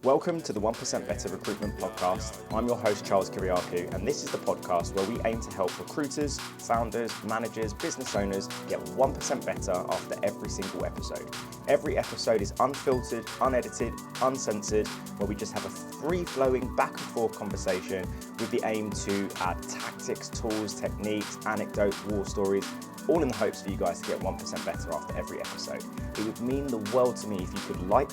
Welcome to the 1% Better Recruitment Podcast. I'm your host, Charles Kiriakou, and this is the podcast where we aim to help recruiters, founders, managers, business owners get 1% better after every single episode. Every episode is unfiltered, unedited, uncensored, where we just have a free-flowing back and forth conversation with the aim to add tactics, tools, techniques, anecdotes, war stories, all in the hopes for you guys to get 1% better after every episode. It would mean the world to me if you could like,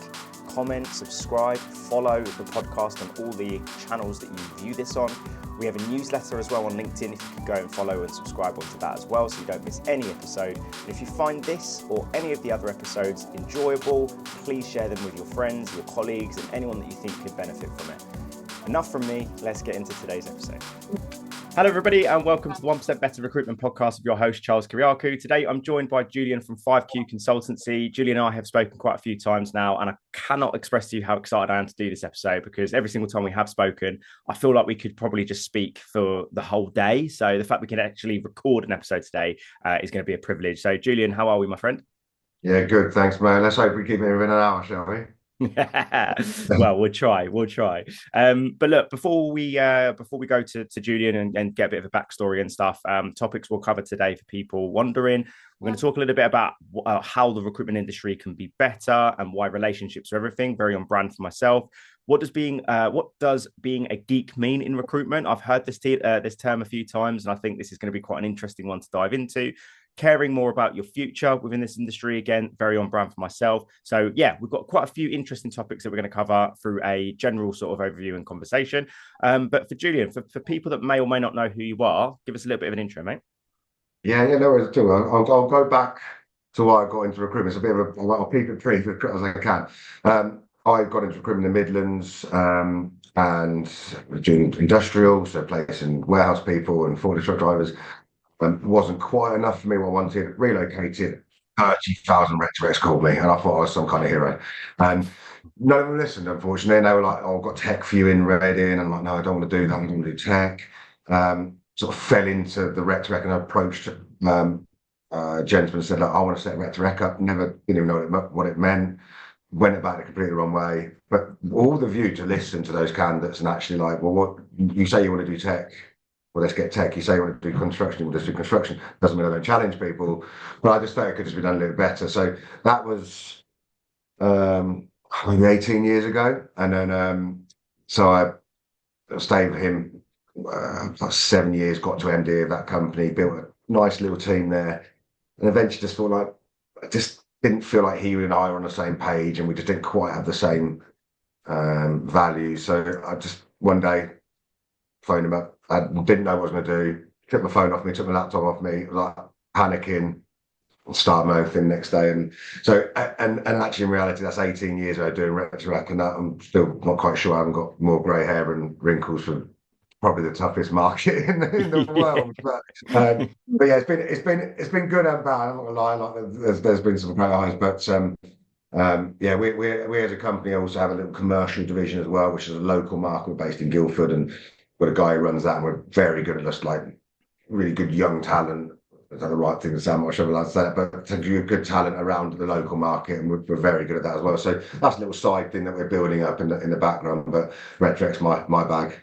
comment, subscribe, follow the podcast on all the channels that you view this on. We have a newsletter as well on LinkedIn if you could go and follow and subscribe onto that as well so you don't miss any episode. And if you find this or any of the other episodes enjoyable, please share them with your friends, your colleagues, and anyone that you think could benefit from it. Enough from me, let's get into today's episode. Hello everybody and welcome to the 1% Better Recruitment Podcast with your host Charles Kiriakou. Today I'm joined by Julian from 5Q Consultancy. Julian and I have spoken quite a few times now and I cannot express to you how excited I am to do this episode because every single time we have spoken, I feel like we could probably just speak for the whole day. So the fact we can actually record an episode today is going to be a privilege. So Julian, how are we, my friend? Yeah, good. Thanks, man. Let's hope we keep it within an hour, shall we? Well, we'll try. But look, before we go to Julian and get a bit of a backstory and stuff, topics we'll cover today for people wondering. We're going to talk a little bit about how the recruitment industry can be better and why relationships are everything. Very on brand for myself. What does being a geek mean in recruitment? I've heard this term a few times, and I think this is going to be quite an interesting one to dive into. Caring more about your future within this industry, again, very on brand for myself. So yeah, we've got quite a few interesting topics that we're going to cover through a general sort of overview and conversation. But for Julian, for people that may or may not know who you are, give us a little bit of an intro, mate. Yeah, no worries at all. I'll go back to why I got into recruitment. It's a bit of I'll keep it brief as I can. I got into recruitment in the Midlands and doing industrial, so placing warehouse people and forklift truck drivers. Wasn't quite enough for me what I wanted. Relocated, 30,000 Rec called me, and I thought I was some kind of hero. And none of them listened, unfortunately. And they were like, "Oh, I've got tech for you in Reading." And I'm like, "No, I don't want to do that. I don't want to do tech." Sort of fell into the Rec and I approached a gentleman and said, "Look, I want to set Rec up." Never didn't even know what it meant. Went about it completely the wrong way. But all the view to listen to those candidates and actually like, well, what you say you want to do tech. Well, let's get tech. You say you want to do construction, we'll just do construction. Doesn't mean I don't challenge people, but I just thought it could just be done a little better. So that was 18 years ago. And then so I stayed with him for 7 years, got to MD of that company, built a nice little team there. And eventually just felt like, I just didn't feel like he and I were on the same page and we just didn't quite have the same values. So I just one day phoned him up. I didn't know what I was going to do. Took my phone off me, took my laptop off me, like panicking, started my own thing next day. And so, and actually in reality, that's 18 years ago doing Rec and that. I'm still not quite sure I haven't got more grey hair and wrinkles for probably the toughest market in the world. But yeah, it's been good and bad. I'm not gonna lie, like there's been some great highs, but yeah, we as a company also have a little commercial division as well, which is a local market. We're based in Guildford and got a guy who runs that, and we're very good at just like really good young talent. Is that the right thing to say? I'm not sure if I like to say that, but good talent around the local market, and we're very good at that as well. So that's a little side thing that we're building up in the background. But Retrec's my bag.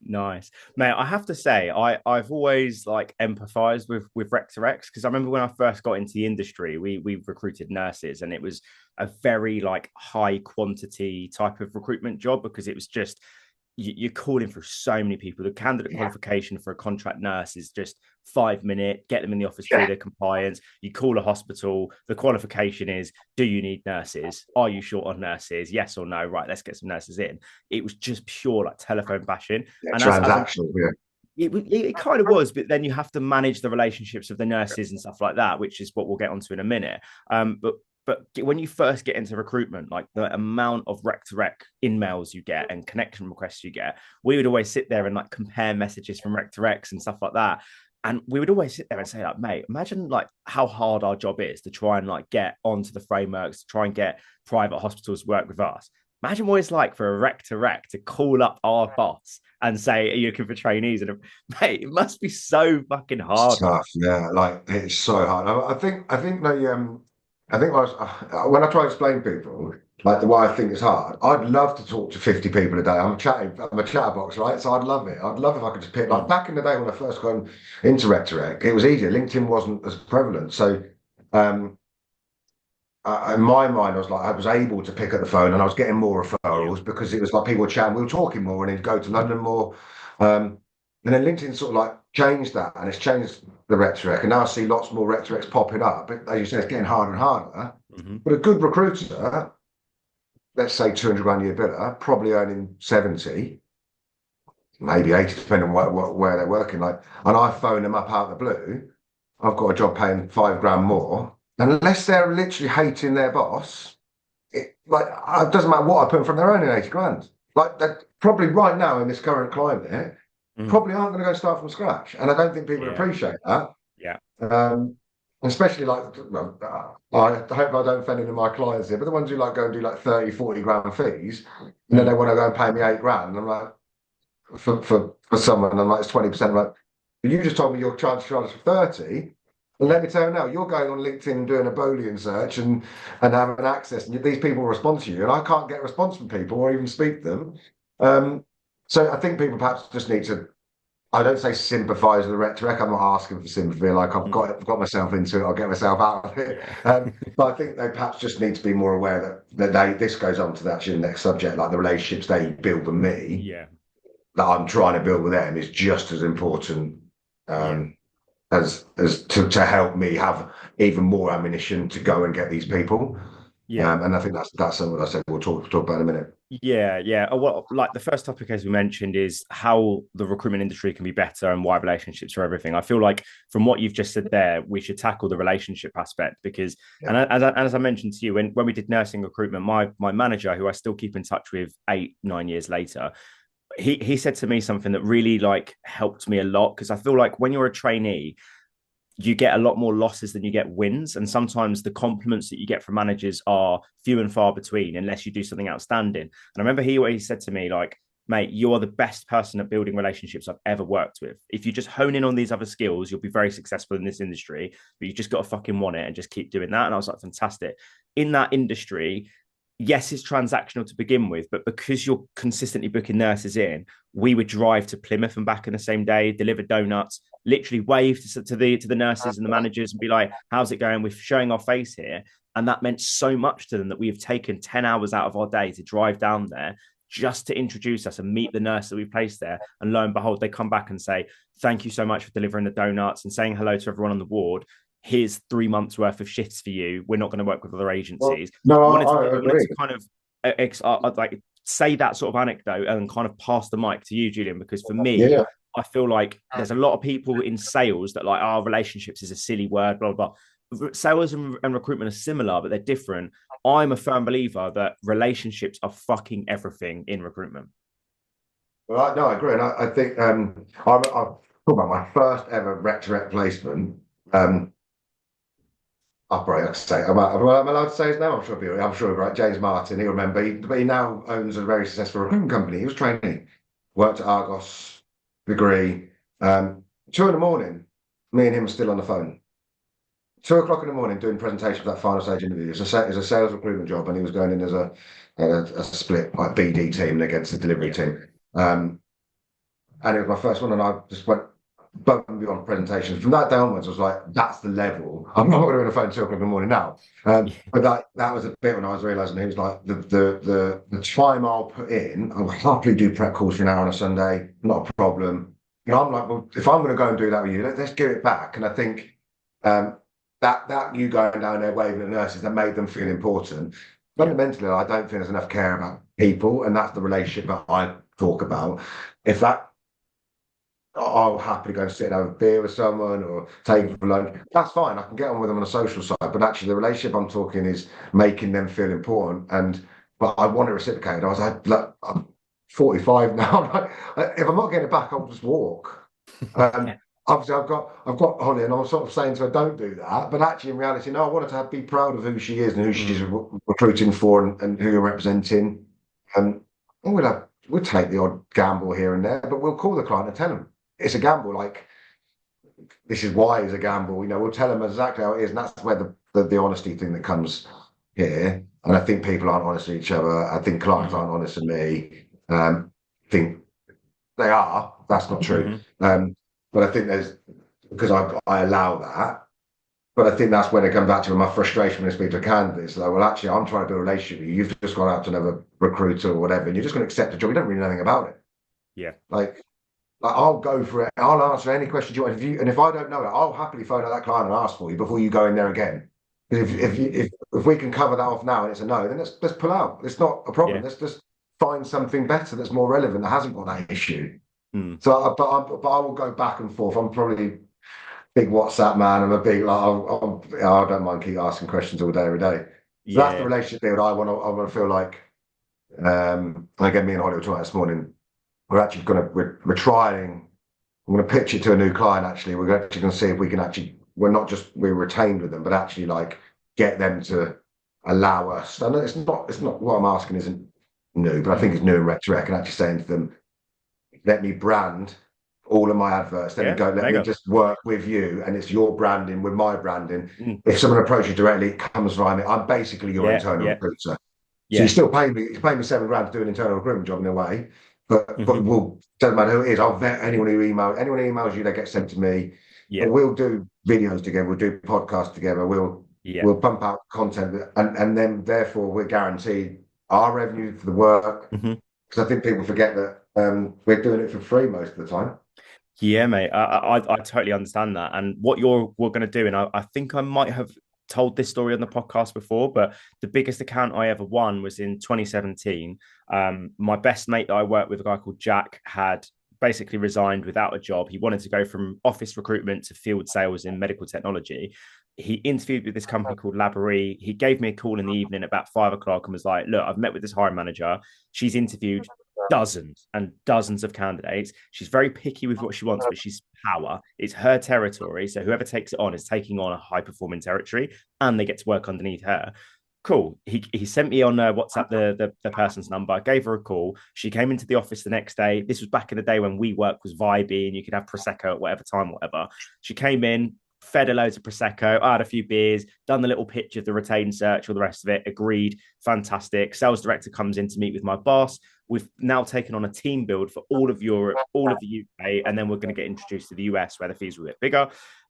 Nice, mate. I have to say, I've always like empathized with Rec because I remember when I first got into the industry, we recruited nurses, and it was a very like high quantity type of recruitment job because it was just you're calling for so many people. The candidate qualification for a contract nurse is just 5 minutes, get them in the office, do their compliance. You call a hospital. The qualification is, do you need nurses? Are you short on nurses? Yes or no? Right, let's get some nurses in. It was just pure like telephone bashing. And transactional, It kind of was, but then you have to manage the relationships of the nurses and stuff like that, which is what we'll get onto in a minute. But when you first get into recruitment, like the amount of rec-to-rec emails you get and connection requests you get, we would always sit there and like compare messages from rec-to-recs and stuff like that. And we would always sit there and say like, mate, imagine like how hard our job is to try and like get onto the frameworks, to try and get private hospitals to work with us. Imagine what it's like for a rec to call up our boss and say, are you looking for trainees? And mate, it must be so fucking hard. It's tough, yeah, like it's so hard. I think when I try to explain to people, like the way I think is hard. I'd love to talk to 50 people a day. I'm a chatterbox, right? So I'd love it. I'd love if I could just pick, like back in the day when I first got into Rec, it was easier. LinkedIn wasn't as prevalent. So um, in my mind, I was able to pick up the phone and I was getting more Yeah. referrals because it was like people were chatting, we were talking more, and then go to London more. And then LinkedIn sort of like changed that, and it's changed the Rec. And now I see lots more Recs popping up. But as you said, it's getting harder and harder. Hmm. But a good recruiter, let's say 200 grand a year biller, probably earning 70, maybe 80, depending on where they're working. Like, and I phone them up out of the blue. I've got a job paying 5 grand more. And unless they're literally hating their boss, it doesn't matter what I put in from, they're earning 80 grand. Like that, probably right now in this current climate, probably aren't going to go start from scratch. And I don't think people Yeah. appreciate that. Yeah. Especially like, well, I hope I don't offend any of my clients here, but the ones who like go and do like 30, 40 grand fees, and then they want to go and pay me 8 grand. And I'm like, for someone, I'm like, it's 20%. I'm like, but you just told me you're charged for 30. And let me tell you now, you're going on LinkedIn and doing a Boolean search and having access, and these people respond to you, and I can't get a response from people or even speak to them. So I think people perhaps just need to, I don't say sympathise with the rhetoric. I'm not asking for sympathy. Like I've got myself into it. I'll get myself out of it. Yeah. But I think they perhaps just need to be more aware that this goes on to the actual next subject, like the relationships they build with me, Yeah. that I'm trying to build with them is just as important as to help me have even more ammunition to go and get these people. Yeah. And I think that's something I said we'll talk about in a minute. Yeah, yeah. Well, like the first topic, as we mentioned, is how the recruitment industry can be better and why relationships are everything. I feel like from what you've just said there, we should tackle the relationship aspect because, Yeah. and as I mentioned to you, when we did nursing recruitment, my manager, who I still keep in touch with 8, 9 years later, he said to me something that really like helped me a lot because I feel like when you're a trainee, you get a lot more losses than you get wins. And sometimes the compliments that you get from managers are few and far between unless you do something outstanding. And I remember he always said to me, like, mate, you are the best person at building relationships I've ever worked with. If you just hone in on these other skills, you'll be very successful in this industry, but you just got to fucking want it and just keep doing that. And I was like, fantastic. In that industry, yes, it's transactional to begin with, but because you're consistently booking nurses in, we would drive to Plymouth and back in the same day, deliver donuts, literally wave to the nurses and the managers and be like, how's it going? We're showing our face here. And that meant so much to them that we have taken 10 hours out of our day to drive down there just to introduce us and meet the nurse that we placed there. And lo and behold, they come back and say, thank you so much for delivering the donuts and saying hello to everyone on the ward. Here's 3 months worth of shifts for you. We're not going to work with other agencies. Well, no, I wanted agree. to kind of like say that sort of anecdote and kind of pass the mic to you, Julian, because for me, Yeah. I feel like there's a lot of people in sales that like, our relationships is a silly word, blah, blah, blah. Sales and recruitment are similar, but they're different. I'm a firm believer that relationships are fucking everything in recruitment. Well, no, I agree. And I think I'll talk about my first ever rec placement. Operator, say, am I allowed to say his name? I'm sure, right? James Martin, he'll remember. But he now owns a very successful recruitment company. He was training, worked at Argos, degree. 2 in the morning, me and him were still on the phone. 2 o'clock in the morning doing presentation for that final stage interview. It's a sales recruitment job, and he was going in as a split like BD team against the delivery team. And it was my first one, and I just went above and beyond presentations. From that day onwards, I was like, that's the level. I'm not going to be on the phone 2 o'clock in the morning now. But that was a bit when I was realising he was like, the time I'll put in, I'll happily do prep calls for an hour on a Sunday, not a problem. You know, I'm like, well, if I'm going to go and do that with you, let's give it back. And I think that you going down there waving at nurses, that made them feel important. Fundamentally, I don't think there's enough care about people, and that's the relationship that I talk about. If that, I'll happily go and sit and have a beer with someone or take them for lunch. That's fine. I can get on with them on a social side, but actually the relationship I'm talking is making them feel important. But I want to reciprocate. I was like, look, I'm 45 now. If I'm not getting it back, I'll just walk. Obviously, I've got Holly, and I'm sort of saying to her, don't do that. But actually, in reality, no, I want her to be proud of who she is and who she's recruiting for and who you're representing. And we'll take the odd gamble here and there, but we'll call the client and tell them it's a gamble. Like, this is why it's a gamble. You know, we'll tell them exactly how it is, and that's where the honesty thing that comes here. And I think people aren't honest with each other. I think clients aren't honest with me. I think they are. That's not true. But I think because I allow that. But I think that's when it comes back to my frustration when I speak to candidates. Like, well, actually, I'm trying to build a relationship with you. You've just gone out to another recruiter or whatever, and you're just going to accept a job. You don't really know anything about it. Yeah. Like I'll go for it. I'll answer any questions you want. And if I don't know it, I'll happily phone out that client and ask for you before you go in there again. If we can cover that off now and it's a no, then let's pull out. It's not a problem. Let's just find something better that's more relevant that hasn't got that issue. So, but I will go back and forth. I'm probably big WhatsApp man. I'm a big I don't mind keep asking questions all day, every day. So that's the relationship build I want to feel like. Again, me and Holly were talking this morning. We're actually we're trying. I'm going to pitch it to a new client. Actually, we're actually going to see if we can actually. We're retained with them, but actually like get them to allow us. I know it's not what I'm asking isn't new, but I think it's new in Rec to Rec, and actually saying to them, let me brand all of my adverts. Let me just work with you, and it's your branding with my branding. If someone approaches you directly, it comes via me. I'm basically your internal recruiter. So you still pay me. You pay me $7,000 to do an internal recruitment job in a way, but we'll doesn't matter who it is. I'll vet anyone who emails you. They get sent to me. But we'll do videos together. We'll do podcasts together. We'll pump out content, and then therefore we're guaranteed our revenue for the work. Because I think people forget that we're doing it for free most of the time. Yeah, mate, I totally understand that. And what we're going to do, and I think I might have told this story on the podcast before, but the biggest account I ever won was in 2017. My best mate that I worked with, a guy called Jack, had basically resigned without a job. He wanted to go from office recruitment to field sales in medical technology. He interviewed with this company called Laborie. He gave me a call in the evening about 5 o'clock and was like, look, I've met with this hiring manager. She's interviewed dozens and dozens of candidates. She's very picky with what she wants, but she's power. It's her territory. So whoever takes it on is taking on a high performing territory, and they get to work underneath her. Cool. He sent me on WhatsApp the person's number. I gave her a call. She came into the office the next day. This was back in the day when WeWork was vibey and you could have Prosecco at whatever time, whatever. She came in, fed her loads of Prosecco. I had a few beers, done the little pitch of the retained search, all the rest of it. Agreed. Fantastic. Sales director comes in to meet with my boss. We've now taken on a team build for all of Europe, all of the UK, and then we're going to get introduced to the US where the fees will get bigger.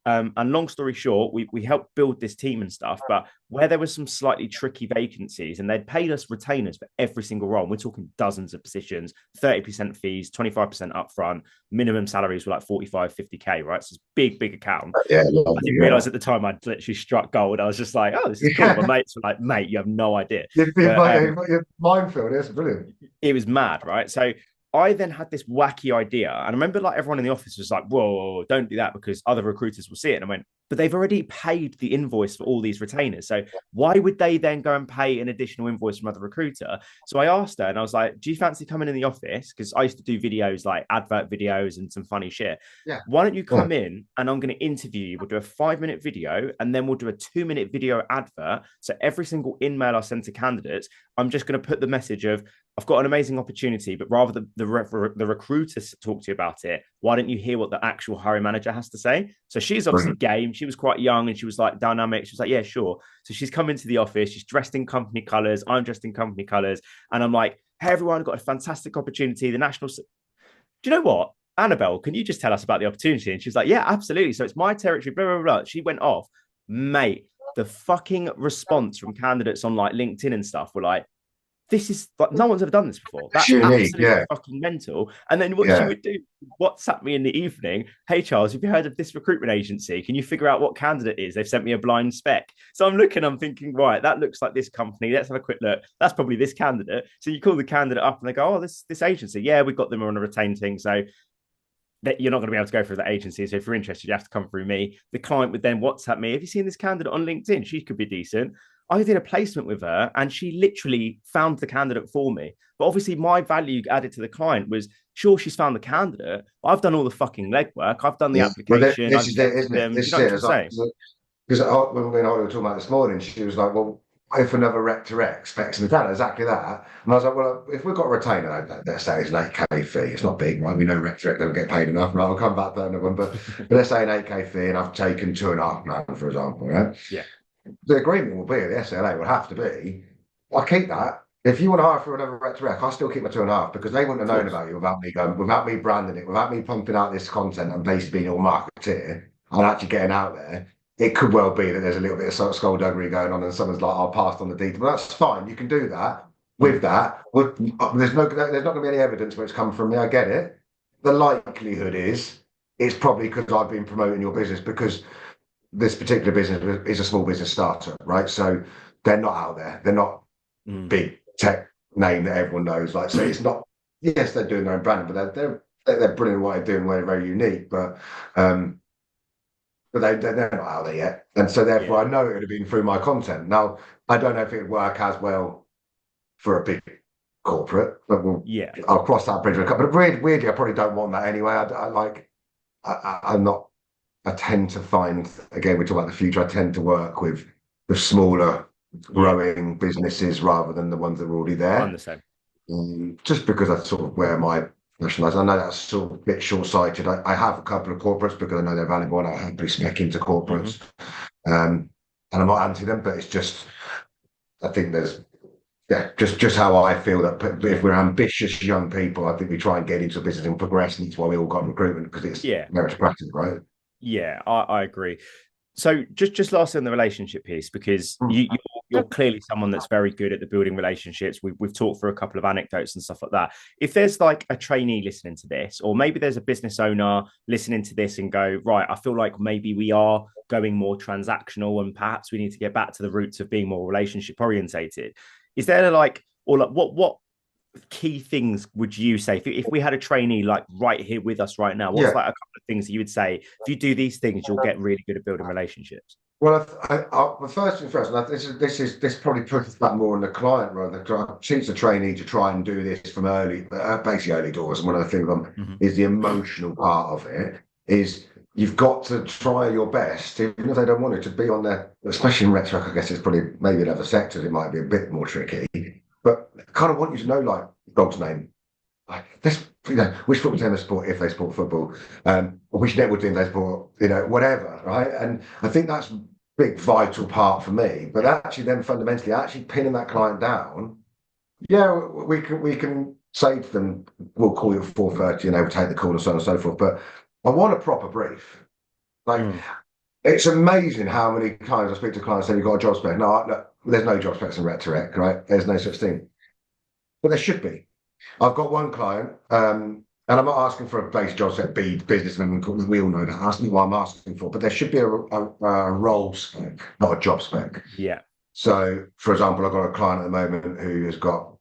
And long story short, we helped build this team and stuff, but where there was some slightly tricky vacancies and they'd paid us retainers for every single role. We're talking dozens of positions, 30% fees, 25% upfront, minimum salaries were like 45, 50K, right? So it's big account. I didn't realize at the time I'd literally struck gold. I was just like, oh, this is cool. My mates were like, mate, you have no idea. Your minefield, it's brilliant. It was mad, right? So I then had this wacky idea. And I remember like everyone in the office was like, whoa, don't do that because other recruiters will see it. And I went, but they've already paid the invoice for all these retainers. So why would they then go and pay an additional invoice from another recruiter? So I asked her and I was like, do you fancy coming in the office? Because I used to do videos like advert videos and some funny shit. Yeah. Why don't you come in and I'm going to interview you? We'll do a 5-minute video and then we'll do a 2-minute video advert. So every single email I send to candidates, I'm just going to put the message of, I've got an amazing opportunity, but rather the recruiter talk to you about it, why don't you hear what the actual hiring manager has to say? So she's obviously game. She was quite young and she was like dynamic. She was like, yeah, sure. So she's come into the office. She's dressed in company colors. I'm dressed in company colors. And I'm like, hey, everyone, I've got a fantastic opportunity. The national... Do you know what? Annabelle, can you just tell us about the opportunity? And she's like, yeah, absolutely. So it's my territory, blah, blah, blah. She went off. Mate, the fucking response from candidates on like LinkedIn and stuff were like, this is like no one's ever done this before. That's unique, absolutely fucking mental. And then what she would do, WhatsApp me in the evening, hey Charles, have you heard of this recruitment agency? Can you figure out what candidate is? They've sent me a blind spec. So I'm thinking, right, that looks like this company. Let's have a quick look. That's probably this candidate. So you call the candidate up and they go, oh, this agency. Yeah, we've got them on a retained thing. So that you're not going to be able to go through the agency. So if you're interested, you have to come through me. The client would then WhatsApp me. Have you seen this candidate on LinkedIn? She could be decent. I did a placement with her and she literally found the candidate for me. But obviously my value added to the client was, sure, she's found the candidate, but I've done all the fucking legwork. I've done the application. This is it, isn't it? This is it. Because when we were talking about this morning, she was like, well, if another rec to rec specs in the data, exactly that. And I was like, well, if we've got a retainer, let's say it's an 8K fee. It's not big, right? We know rec to rec don't get paid enough. Right? I'll come back to that another one. But let's say an 8K fee and I've taken 2.5 grand, for example, right? Yeah. The agreement will be, the SLA will have to be, I keep that. If you want to hire for another rec, I still keep my 2.5 because they wouldn't have known about you without me branding it, without me pumping out this content and basically being all marketeer and actually getting out there. It could well be that there's a little bit of skullduggery going on and someone's like, I'll pass on the detail. But that's fine. You can do that. With that, there's not going to be any evidence where it's come from me. I get it. The likelihood is it's probably because I've been promoting your business because this particular business is a small business startup, right? So they're not out there. They're not big tech name that everyone knows. Like, so it's not. Yes, they're doing their own branding, but they're brilliant at what they're doing. They're very unique, but they're not out there yet, and so therefore I know it would have been through my content. Now I don't know if it would work as well for a big corporate, but I'll cross that bridge. But weirdly, I probably don't want that anyway. I'm not. I tend to find, again, we talk about the future. I tend to work with the smaller, growing businesses rather than the ones that are already there. I understand. Just because that's sort of where my passion is. I know that's sort of a bit short-sighted. I have a couple of corporates because I know they're valuable and I happily spec into corporates. And I'm not anti them, but it's just, I think there's, just how I feel that if we're ambitious young people, I think we try and get into a business and progress. And that's why we all got recruitment, because it's meritocratic, right? Yeah, I agree. So just lastly on the relationship piece, because you're clearly someone that's very good at the building relationships. We've talked through a couple of anecdotes and stuff like that. If there's like a trainee listening to this, or maybe there's a business owner listening to this and go, right, I feel like maybe we are going more transactional and perhaps we need to get back to the roots of being more relationship orientated. Is there what key things would you say if we had a trainee like right here with us right now? What's like a couple of things that you would say, if you do these things, you'll get really good at building relationships? Well, the first thing first, and this probably puts that more on the client rather than teach the trainee to try and do this from basically early doors. And one of the things is the emotional part of it is you've got to try your best, even if they don't want it, to be on there, especially in retro. I guess it's probably maybe in other sectors, it might be a bit more tricky. But I kind of want you to know, like, dog's name. Like this, which football team they support if they support football, or which netball team they support, whatever, right? And I think that's a big vital part for me. But actually, then fundamentally, actually pinning that client down, we can say to them, we'll call you at 4:30, and they will take the call and so on and so forth. But I want a proper brief. Like, it's amazing how many times I speak to clients and say, you've got a job spec. No, there's no job specs in Rec, right? There's no such thing. But there should be. I've got one client, and I'm not asking for a base job spec, businessman, we all know that. Ask me what I'm asking for, but there should be a role spec, not a job spec. Yeah. So, for example, I've got a client at the moment who has got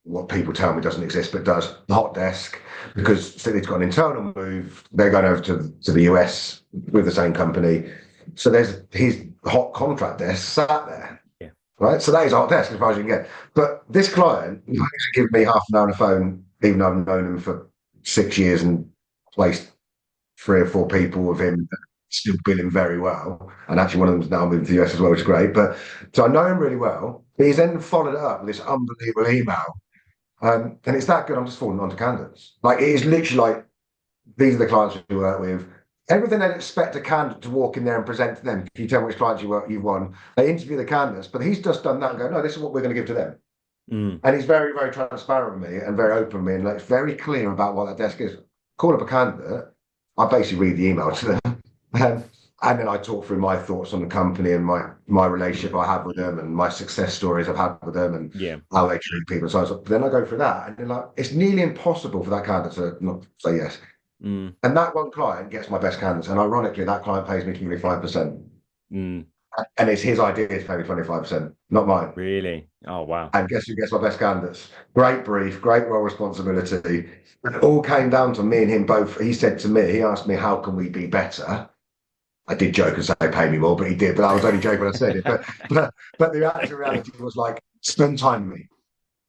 what people tell me doesn't exist, but does, the hot desk, because Sydney's got an internal move. They're going over to the US with the same company. So there's his hot contract desk sat there. Yeah. Right. So that is a hot desk as far as you can get. But this client has given me half an hour on the phone, even though I've known him for 6 years and placed 3 or 4 people with him, still billing very well. And actually one of them's now moved to the US as well, which is great. But so I know him really well. But he's then followed it up with this unbelievable email. And it's that good, I'm just falling onto candidates. Like, it is literally like, these are the clients we work with. Everything they'd expect a candidate to walk in there and present to them. Can you tell me which clients you've won? They interview the candidates, but he's just done that and go, no, this is what we're going to give to them. And he's very, very transparent with me and very open with me, and like, very clear about what that desk is. Call up a candidate, I basically read the email to them. And then I talk through my thoughts on the company and my relationship I have with them and my success stories I've had with them and how they treat people and so on. So then I go through that, and then, like, it's nearly impossible for that candidate to not say yes. And that one client gets my best candidates, and ironically, that client pays me 25%. And it's his idea to pay me 25%, not mine. Really? Oh, wow. And guess who gets my best candidates? Great brief, great role responsibility. It all came down to me and him both. He said to me, he asked me, how can we be better? I did joke and say pay me more, but he did. But I was only joking when I said it. But the actual reality was, like, spend time with me.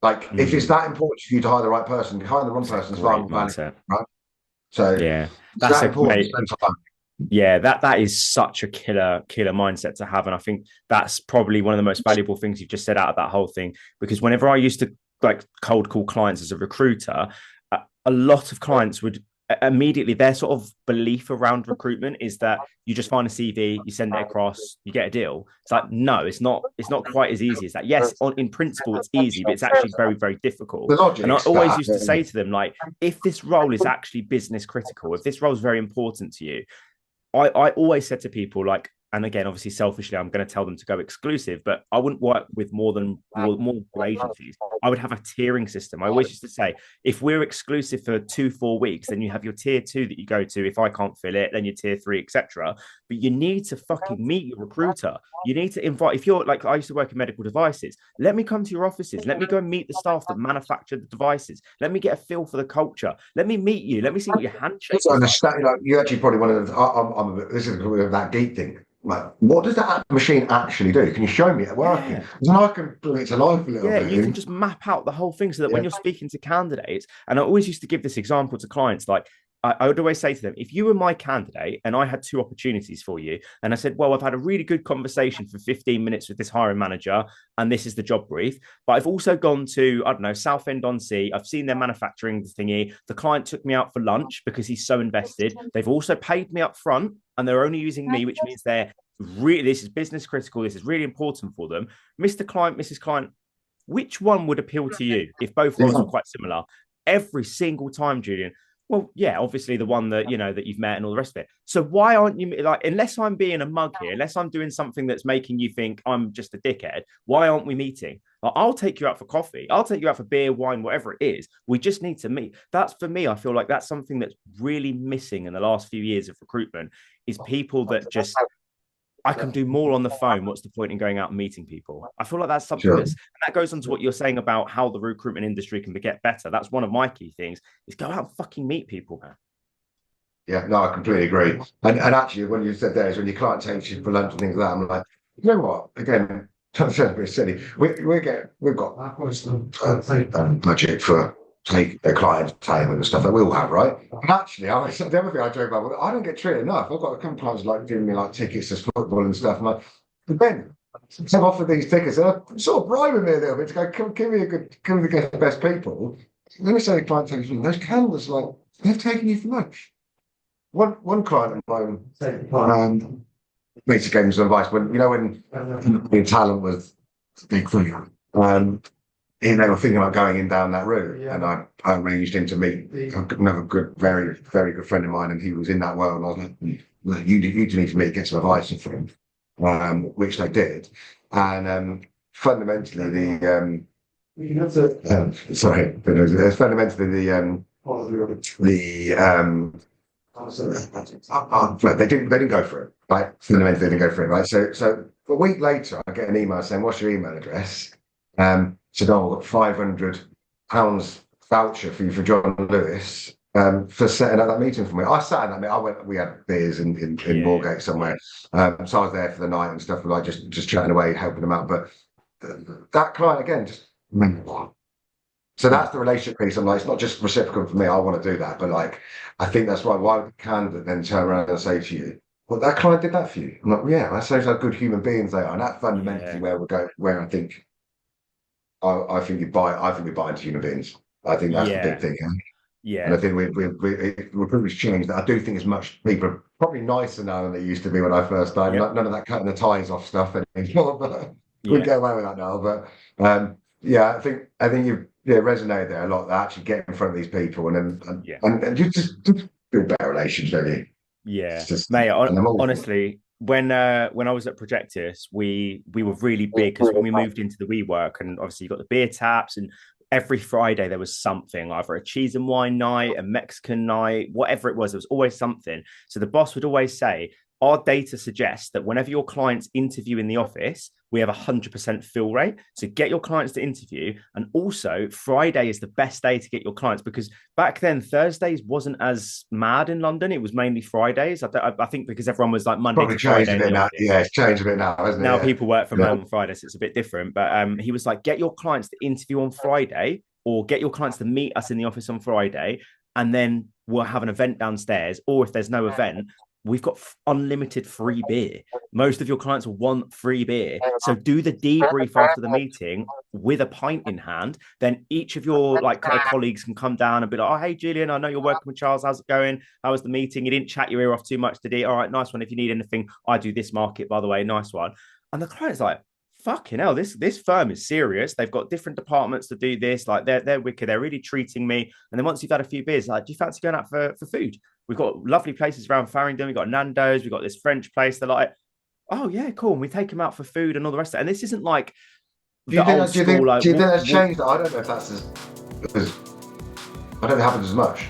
Like, if it's that important for you to hire the right person, hire the wrong person is far more valuable, right? So that's that important to spend time. Yeah, that is such a killer mindset to have, and I think that's probably one of the most valuable things you've just said out of that whole thing. Because whenever I used to like cold call clients as a recruiter, a lot of clients would immediately their sort of belief around recruitment is that you just find a CV, you send it across, you get a deal. It's like, no, it's not quite as easy as that. Yes, in principle it's easy, but it's actually very, very difficult. The And I logic's always that. used to say to them, like, if this role is actually business critical, if this role is very important to you, I always said to people, like, and again, obviously, selfishly, I'm going to tell them to go exclusive, but I wouldn't work with more than multiple agencies. I would have a tiering system. I always used to say, if we're exclusive for 2-4 weeks, then you have your tier 2 that you go to. If I can't fill it, then your tier 3, etc. But you need to fucking meet your recruiter. You need to invite, if you're like, I used to work in medical devices, let me come to your offices. Let me go and meet the staff that manufacture the devices. Let me get a feel for the culture. Let me meet you. Let me see what your handshake is. Understand, like, you actually probably one of the, I'm a bit, this is that geek thing. Like, what does that machine actually do? Can you show me it working? Yeah. Then I can bring it to life a little Yeah, bit. you can just map out the whole thing so that when you're speaking to candidates, and I always used to give this example to clients, like I would always say to them, if you were my candidate and I had 2 opportunities for you, and I said, well, I've had a really good conversation for 15 minutes with this hiring manager, and this is the job brief, but I've also gone to, I don't know, Southend-on-Sea. I've seen their manufacturing thingy. The client took me out for lunch because he's so invested. They've also paid me up front, and they're only using me, which means they're really, this is business critical. This is really important for them. Mr. Client, Mrs. Client, which one would appeal to you if both roles were quite similar? Every single time, Julian. Well, yeah, obviously the one that, you know, that you've met and all the rest of it. So why aren't you, like, unless I'm being a mug here, unless I'm doing something that's making you think I'm just a dickhead, why aren't we meeting? Like, I'll take you out for coffee. I'll take you out for beer, wine, whatever it is. We just need to meet. That's, for me, I feel like that's something that's really missing in the last few years of recruitment, is people that just, I can do more on the phone. What's the point in going out and meeting people? I feel like that's something that's, and that goes on to what you're saying about how the recruitment industry can get better. That's one of my key things, is go out and fucking meet people, man. Yeah, no, I completely agree. And actually, when you said there is when your client takes you for lunch and things like that, I'm like, you know what? Again, sounds a bit silly. We've got budget for take their client entertainment and stuff that we all have, right? And actually, the other thing I joke about, I'm get treated enough. I've got a couple of clients like giving me like tickets to football and stuff. I'm like, but then I've offered these tickets, and I'm sort of bribing me a little bit to go, come, give me the best people. Let me say the client takes me, those candidates, like, they've taken you for lunch. One client of mine, basically gave me some advice when, you know, when talent was a big thing, they were thinking about going in down that route, and I arranged him to meet another good, very, very good friend of mine, and he was in that world. And I was like, you need to meet, get some advice from him, which they did, and fundamentally they didn't go for it, right? Fundamentally, they didn't go for it, right? So a week later, I get an email saying, "What's your email address?" Said, "Oh, I've got £500 voucher for you for John Lewis for setting up that meeting for me." I sat in that meeting. We had beers in Moorgate somewhere, so I was there for the night and stuff, like just chatting away, helping them out. But that client again, just. So that's the relationship piece. I'm like, it's not just reciprocal for me. I want to do that, but like, I think that's right. Why would the candidate then turn around and say to you, "Well, that client did that for you"? I'm like, well, yeah, that shows how good human beings they are, and that's fundamentally where we go. Where I think, I think we buy into human beings. I think that's the big thing. Yeah. And I think recruitment's changed. I do think people are probably nicer now than they used to be when I first started. None of that cutting the ties off stuff anymore. But we get away with that now. But I think you've resonated there a lot. That actually get in front of these people and you just build better relations, don't you? Yeah, mate. Honestly, when I was at Projectus, we were really big because when we moved into the WeWork, and obviously you got the beer taps, and every Friday there was something, either a cheese and wine night, a Mexican night, whatever it was. There was always something. So the boss would always say, our data suggests that whenever your clients interview in the office, we have 100% fill rate. So get your clients to interview. And also Friday is the best day to get your clients, because back then Thursdays wasn't as mad in London. It was mainly Fridays. I think because everyone was like Monday to Friday in the office. Yeah, it's changed a bit now, hasn't it? Now people work from home on Friday, so it's a bit different. But he was like, get your clients to interview on Friday, or get your clients to meet us in the office on Friday. And then we'll have an event downstairs. Or if there's no event, we've got unlimited free beer. Most of your clients will want free beer. So do the debrief after the meeting with a pint in hand. Then each of your colleagues can come down and be like, oh, hey, Julian, I know you're working with Charles. How's it going? How was the meeting? You didn't chat your ear off too much, did he? All right, nice one. If you need anything, I do this market, by the way, nice one. And the client's like, fucking hell, this firm is serious. They've got different departments to do this. Like they're wicked. They're really treating me. And then once you've had a few beers, like, do you fancy going out for food? We've got lovely places around Farringdon. We've got Nando's. We've got this French place. They're like, oh yeah, cool. And we take them out for food and all the rest of it. And this isn't like Do you think that's changed? I don't know if that's I don't know if it happens as much.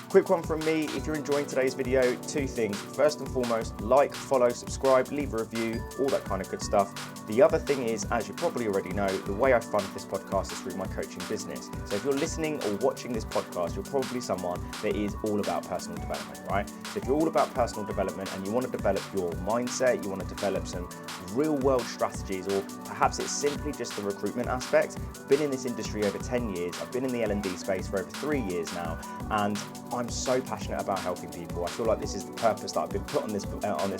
Quick one from me. If you're enjoying today's video, two things. First and foremost, like, follow, subscribe, leave a review, all that kind of good stuff. The other thing is, as you probably already know, the way I fund this podcast is through my coaching business. So if you're listening or watching this podcast, you're probably someone that is all about personal development, right? So if you're all about personal development and you want to develop your mindset, you want to develop some real world strategies, or perhaps it's simply just the recruitment aspect. I've been in this industry over 10 years. I've been in the L&D space for over 3 years now, and I'm so passionate about helping people. I feel like this is the purpose that I've been put on this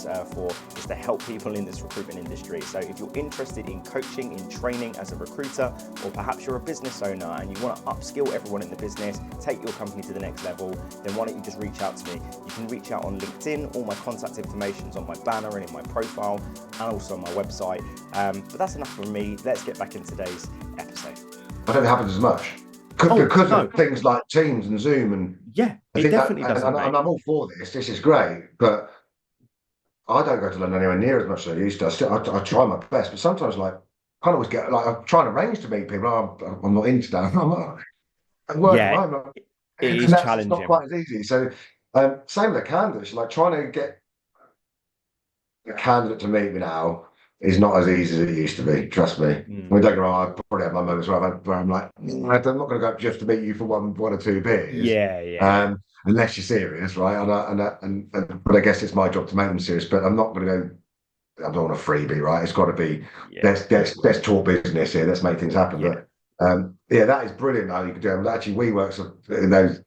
earth for, is to help people in this recruitment industry. So if you're interested in coaching, in training as a recruiter, or perhaps you're a business owner and you want to upskill everyone in the business, take your company to the next level, then why don't you just reach out to me? You can reach out on LinkedIn. All my contact information is on my banner and in my profile, and also on my website. But that's enough from me. Let's get back in today's episode. I don't think it happens as much. Because of things like Teams and Zoom, and it definitely doesn't. And I'm all for this. This is great, but I don't go to London anywhere near as much as I used to. I try my best, but sometimes I can't always get. I'm trying to arrange to meet people. I'm not into that. I'm working from home. It is challenging. It's not quite as easy. So same with the candidates. Like trying to get a candidate to meet me now is not as easy as it used to be. Trust me. I mean, don't get me wrong, I probably have my moments where I'm like, I'm not going to go up just to meet you for one or two beers. Yeah. Unless you're serious, right? But I guess it's my job to make them serious. But I'm not going to go. I don't want a freebie, right? It's got to be. Let's talk business here. Let's make things happen. But that is brilliant. How you can do it. Actually, WeWorks in those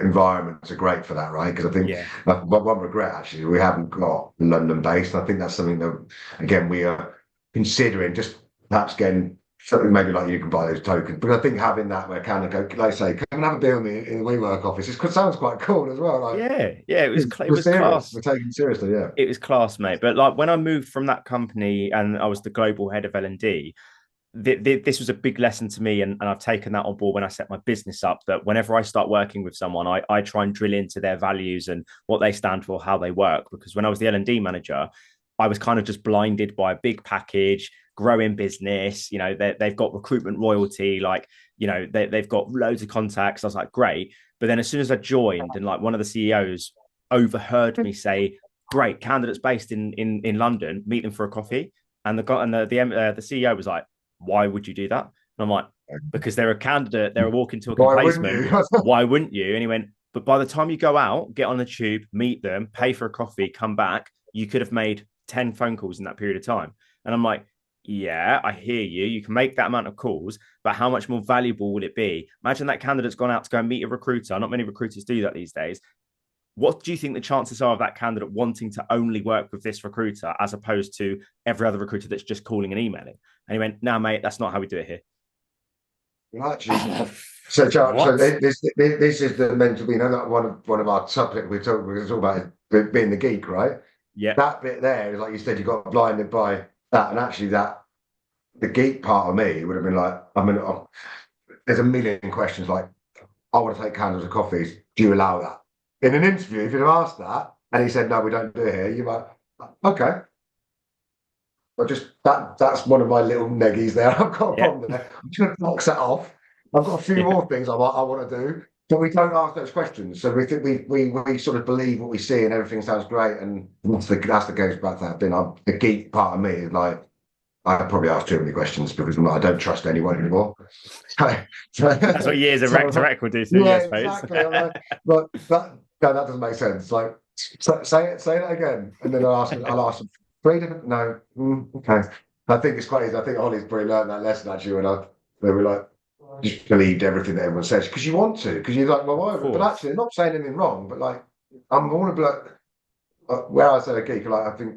environments are great for that, right? Because I think one regret actually we haven't got London based. I think that's something that again we are considering, just perhaps getting something maybe like you can buy those tokens. But I think having that where can go, like say, come and have a beer in the WeWork office. It sounds quite cool as well. Like, it was class. We're taking it seriously, It was class, mate. But like when I moved from that company and I was the global head of L&D, this was a big lesson to me, and I've taken that on board when I set my business up, that whenever I start working with someone, I try and drill into their values and what they stand for, how they work. Because when I was the L&D manager, I was kind of just blinded by a big package, growing business. They've got recruitment royalty, they've got loads of contacts. I was like, great. But then as soon as I joined, and like one of the CEOs overheard me say, great, candidates based in London, meet them for a coffee. And the CEO was like, why would you do that? And I'm like, because they're a candidate, they're walking to a placement. Why wouldn't you? And he went, but by the time you go out, get on the tube, meet them, pay for a coffee, come back, you could have made 10 phone calls in that period of time. And I'm like, yeah, I hear you. You can make that amount of calls, but how much more valuable would it be? Imagine that candidate's gone out to go and meet a recruiter. Not many recruiters do that these days. What do you think the chances are of that candidate wanting to only work with this recruiter as opposed to every other recruiter that's just calling and emailing? And he went, no, mate, that's not how we do it here. Actually, so Charles, this is the mental, that one of our subjects we're talking about is being the geek, right? Yeah. That bit there is, like you said, you got blinded by that. And actually the geek part of me would have been like, there's a million questions like, I want to take candidates of coffees. Do you allow that? In an interview, if you'd have asked that, and he said, no, we don't do it here, you're like, okay. But that's one of my little neggies there. I've got a problem there. I'm just going to box that off. I've got a few more things I want to do, but we don't ask those questions. So we think we sort of believe what we see and everything sounds great. And that's the goes back to that thing. The geek part of me is like, I probably ask too many questions because I don't trust anyone anymore. That's what years of rec to rec will do to you, I suppose. Exactly. But that doesn't make sense. Like, say that again, and then I'll ask them 3 different. No, okay. I think it's quite easy. I think Ollie's probably learned that lesson actually when they were like, just believed everything that everyone says because you want to, because you're like, well, why? But actually, they're not saying anything wrong. But like, I'm all about. where I say a geek, like I think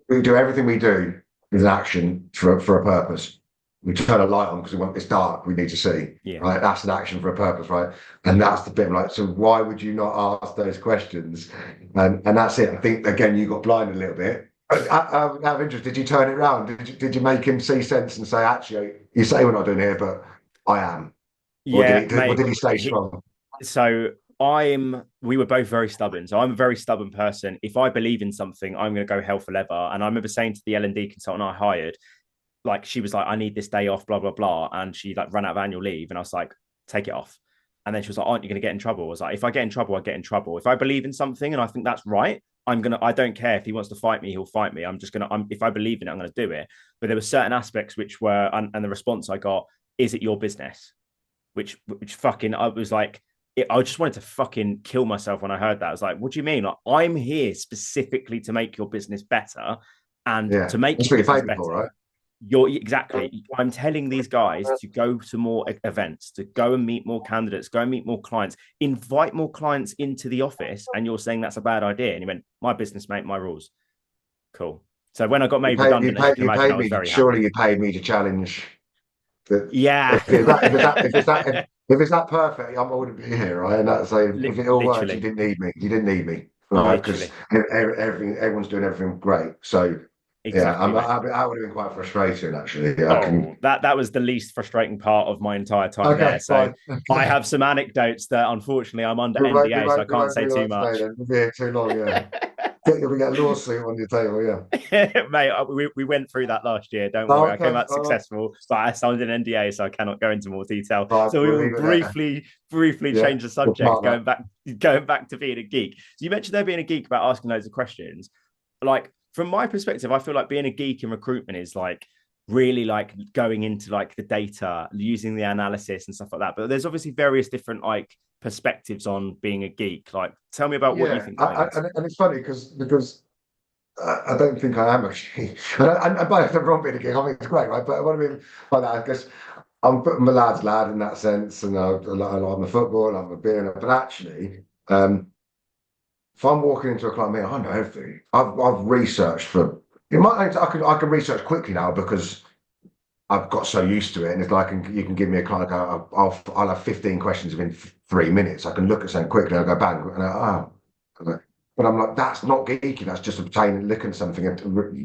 we do everything we do is an action for a purpose. We turn a light on because it's dark. We need to see, Yeah. right? That's an action for a purpose, right? And that's the bit like, so why would you not ask those questions? And that's it. I think again, you got blinded a little bit. Out of interest, did you turn it around? Did you make him see sense and say, actually, you say we're not doing here, but I am? Or Yeah, mate. did he stay strong? So we were both very stubborn. So I'm a very stubborn person. If I believe in something, I'm going to go hell for leather. And I remember saying to the L&D consultant I hired, like, she was like, I need this day off, blah, blah, blah. And she like ran out of annual leave. And I was like, take it off. And then she was like, aren't you going to get in trouble? I was like, if I get in trouble, I get in trouble. If I believe in something and I think that's right, I don't care if he wants to fight me, he'll fight me. If I believe in it, I'm going to do it. But there were certain aspects which were, and the response I got, is it your business? Which fucking, I was like, I just wanted to fucking kill myself when I heard that. I was like, what do you mean? Like, I'm here specifically to make your business better and to make that's your what you're business paid better. for, right? I'm telling these guys to go to more events, to go and meet more candidates, go and meet more clients, invite more clients into the office. And you're saying that's a bad idea. And he went, my business, mate, my rules. Cool. So when I got made redundant, as you can imagine, I was very happy. Surely you paid me to challenge that. Yeah. If it's that perfect, I wouldn't be here, right? And that's like, if it all works, you didn't need me. You didn't need me, right? Because everyone's doing everything great. So exactly, that would have been quite frustrating, actually. That was the least frustrating part of my entire time there. So I have some anecdotes that, unfortunately, I'm under NDA, so I can't say too much. We'll be here too long, yeah. We get a lawsuit on your table, yeah. Mate, we went through that last year. Don't worry, I came out successful, but I signed an NDA, so I cannot go into more detail. So we will briefly change the subject, going back to being a geek. So you mentioned there being a geek about asking loads of questions. Like, from my perspective, I feel like being a geek in recruitment is like really like going into like the data, using the analysis and stuff like that. But there's obviously various different like perspectives on being a geek. Like, tell me about what you think. And it's funny because I don't think I am a geek. And by the wrong being a geek, I think it's great, right? But what I mean by that, I guess I'm a lad's lad in that sense, and I'm a football, I'm a beer, but actually, if I'm walking into a club, I know everything. I've researched for. I can research quickly now because I've got so used to it, and it's like you can give me a client. I'll have 15 questions within 3 minutes. I can look at something quickly. I go bang, and but I'm like, that's not geeky. That's just obtaining, looking at something and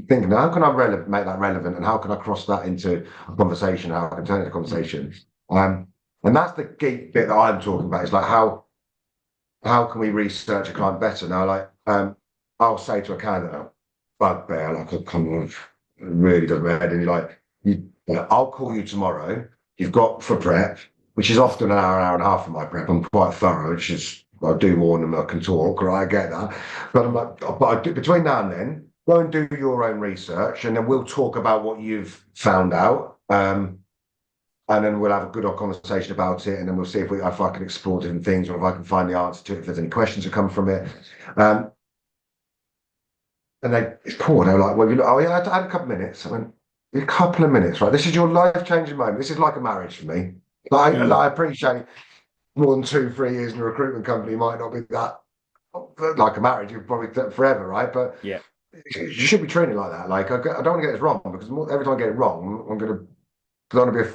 thinking, how can I make that relevant, and how can I cross that into a conversation? How I can turn it into a conversation? And that's the geek bit that I'm talking about. It's like how can we research a client better? Now, like I'll say to a candidate, bugbear, like a come on, really does my head, and you're like, I'll call you tomorrow. You've got for prep, which is often an hour and a half for my prep. I'm quite thorough, which is I do warn them I can talk, right? I get that, but I'm like, but I do, between now and then, go and do your own research, and then we'll talk about what you've found out. And then we'll have a good conversation about it, and then we'll see if I can explore different things, or if I can find the answer to it, if there's any questions that come from it. And it's cool. They're like, well, I had a couple of minutes. I went, a couple of minutes, right? This is your life-changing moment. This is like a marriage for me. I appreciate more than 2-3 years in a recruitment company might not be that like a marriage. You're probably forever, right? But yeah, you should be treating it like that. Like I don't want to get this wrong, because every time I get it wrong, I'm going to. I don't want to be a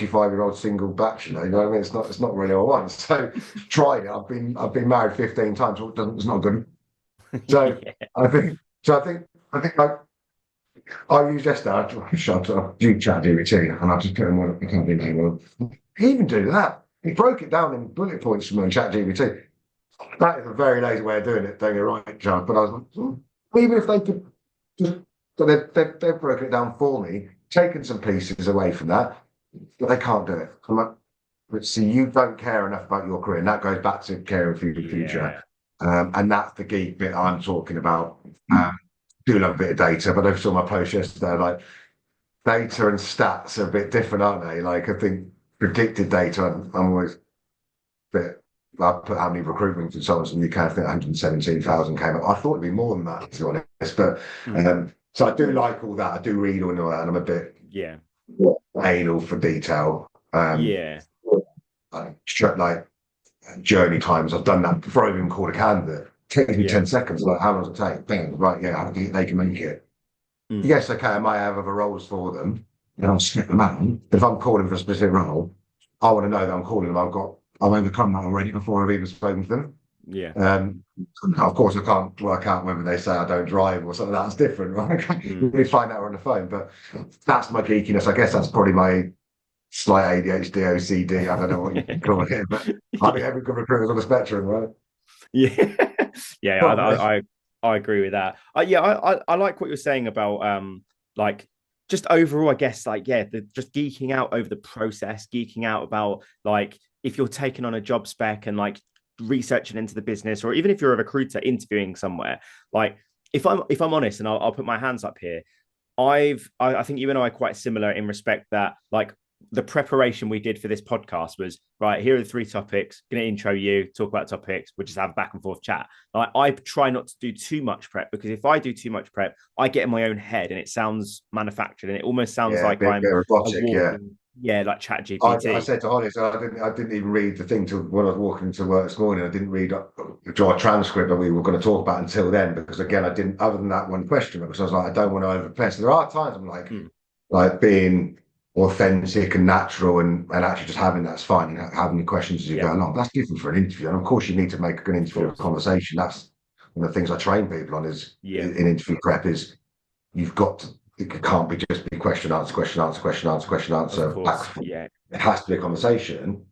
45-year-old single bachelor. You know what I mean? It's not really what I want. So tried it. I've been married 15 times. So it's not good. So yeah. I think I use yesterday. I shut up. Do ChatGPT, and I just put in what I can't be named. He even do that. He broke it down in bullet points for me on ChatGPT. That is a very lazy way of doing it. Don't get right, John. But I was like, even if they could just, so they've broken it down for me, taken some pieces away from that, but they can't do it. I'm like, but see, you don't care enough about your career, and that goes back to caring for your future. And that's the geek bit I'm talking about. Do love a bit of data, but I saw my post yesterday, like data and stats are a bit different, aren't they? Like I think predicted data, I'm always a bit, I put how many recruitment consultants in the UK, I think 117,000 came up. I thought it'd be more than that, to be honest, but so I do like all that. I do read all that, and I'm a bit anal for detail. Like journey times, I've done that before I even called a candidate. takes me Yeah. 10 seconds. Like, how long does it take? Bang, right, yeah, they can make it. Mm. Yes, okay, I might have other roles for them, and I'll skip them out. But if I'm calling for a specific role, I want to know that I'm calling them. I've overcome that already before I've even spoken to them. Yeah. Of course, I can't work out whether they say I don't drive or something. That's different, right? We find out on the phone, but that's my geekiness. I guess that's probably my slight ADHD, OCD. I don't know what you can call it, but I think every good recruiter's on the spectrum, right? Yeah. Yeah. Probably. I agree with that. I like what you're saying about like just overall, I guess, like, yeah, just geeking out over the process, geeking out about like if you're taking on a job spec and like researching into the business, or even if you're a recruiter interviewing somewhere, like if I'm honest, and I'll put my hands up here, I think you and I are quite similar in respect that like the preparation we did for this podcast was right. Here are the 3 topics. Going to intro you, talk about topics. We'll just have a back and forth chat. Like, I try not to do too much prep, because if I do too much prep, I get in my own head and it sounds manufactured, and it almost sounds like I'm bit a robotic, walking, like I ChatGPT. said to Holly, so I didn't even read the thing till when I was walking to work this morning. I didn't read our transcript that we were going to talk about until then, because again, I didn't, other than that one question, because I was like, I don't want to overpress. There are times I'm like being authentic and natural and actually just having that's fine. Having your questions as you go along. That's different for an interview. And of course, you need to make a good interview a conversation. That's one of the things I train people on is in interview prep is you've got to, it can't be just be question, answer, question, answer, question, answer, question, answer. Of course, yeah. It has to be a conversation.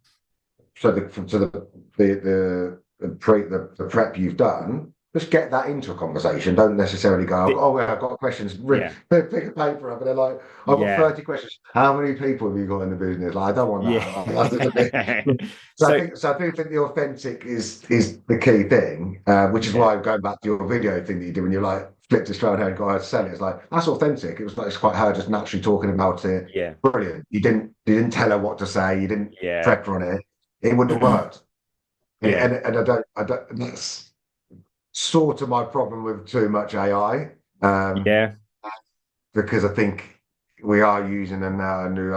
So the prep you've done, just get that into a conversation. Don't necessarily go, oh, well, I've got questions. Pick a paper up, and they're like, I've got 30 questions. How many people have you got in the business? Like, I don't want that. So I do think the authentic is the key thing, which is why going back to your video thing that you did when you like flipped a straight and got to sell it. It's like that's authentic. It was like it's quite her just naturally talking about it. Yeah, brilliant. You didn't tell her what to say. You didn't prep her on it. It wouldn't have worked. And I don't. That's sort of my problem with too much AI. Because I think we are using a new.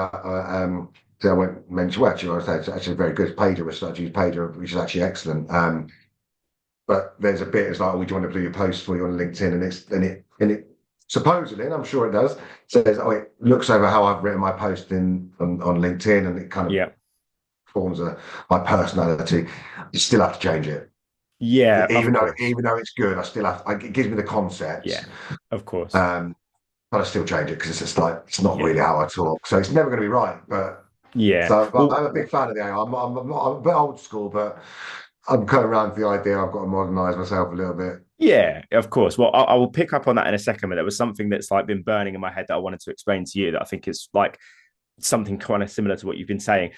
So I won't mention. Well, actually, I would say it's actually very good. Pager, we started to use Pager, which is actually excellent. But there's a bit. It's like, oh, do you want to do your post for you on LinkedIn? And it supposedly, and I'm sure it does, says, oh, it looks over how I've written my post on LinkedIn, and it kind of forms my personality. You still have to change it. Yeah, even though it's good, I still have. It gives me the concepts. Yeah, of course. But I still change it because it's just like it's not really how I talk, so it's never going to be right. But so I'm a big fan of the AI. I'm a bit old school, but I'm coming around to the idea I've got to modernise myself a little bit. Yeah, of course. Well, I will pick up on that in a second, but there was something that's like been burning in my head that I wanted to explain to you that I think is like something kind of similar to what you've been saying.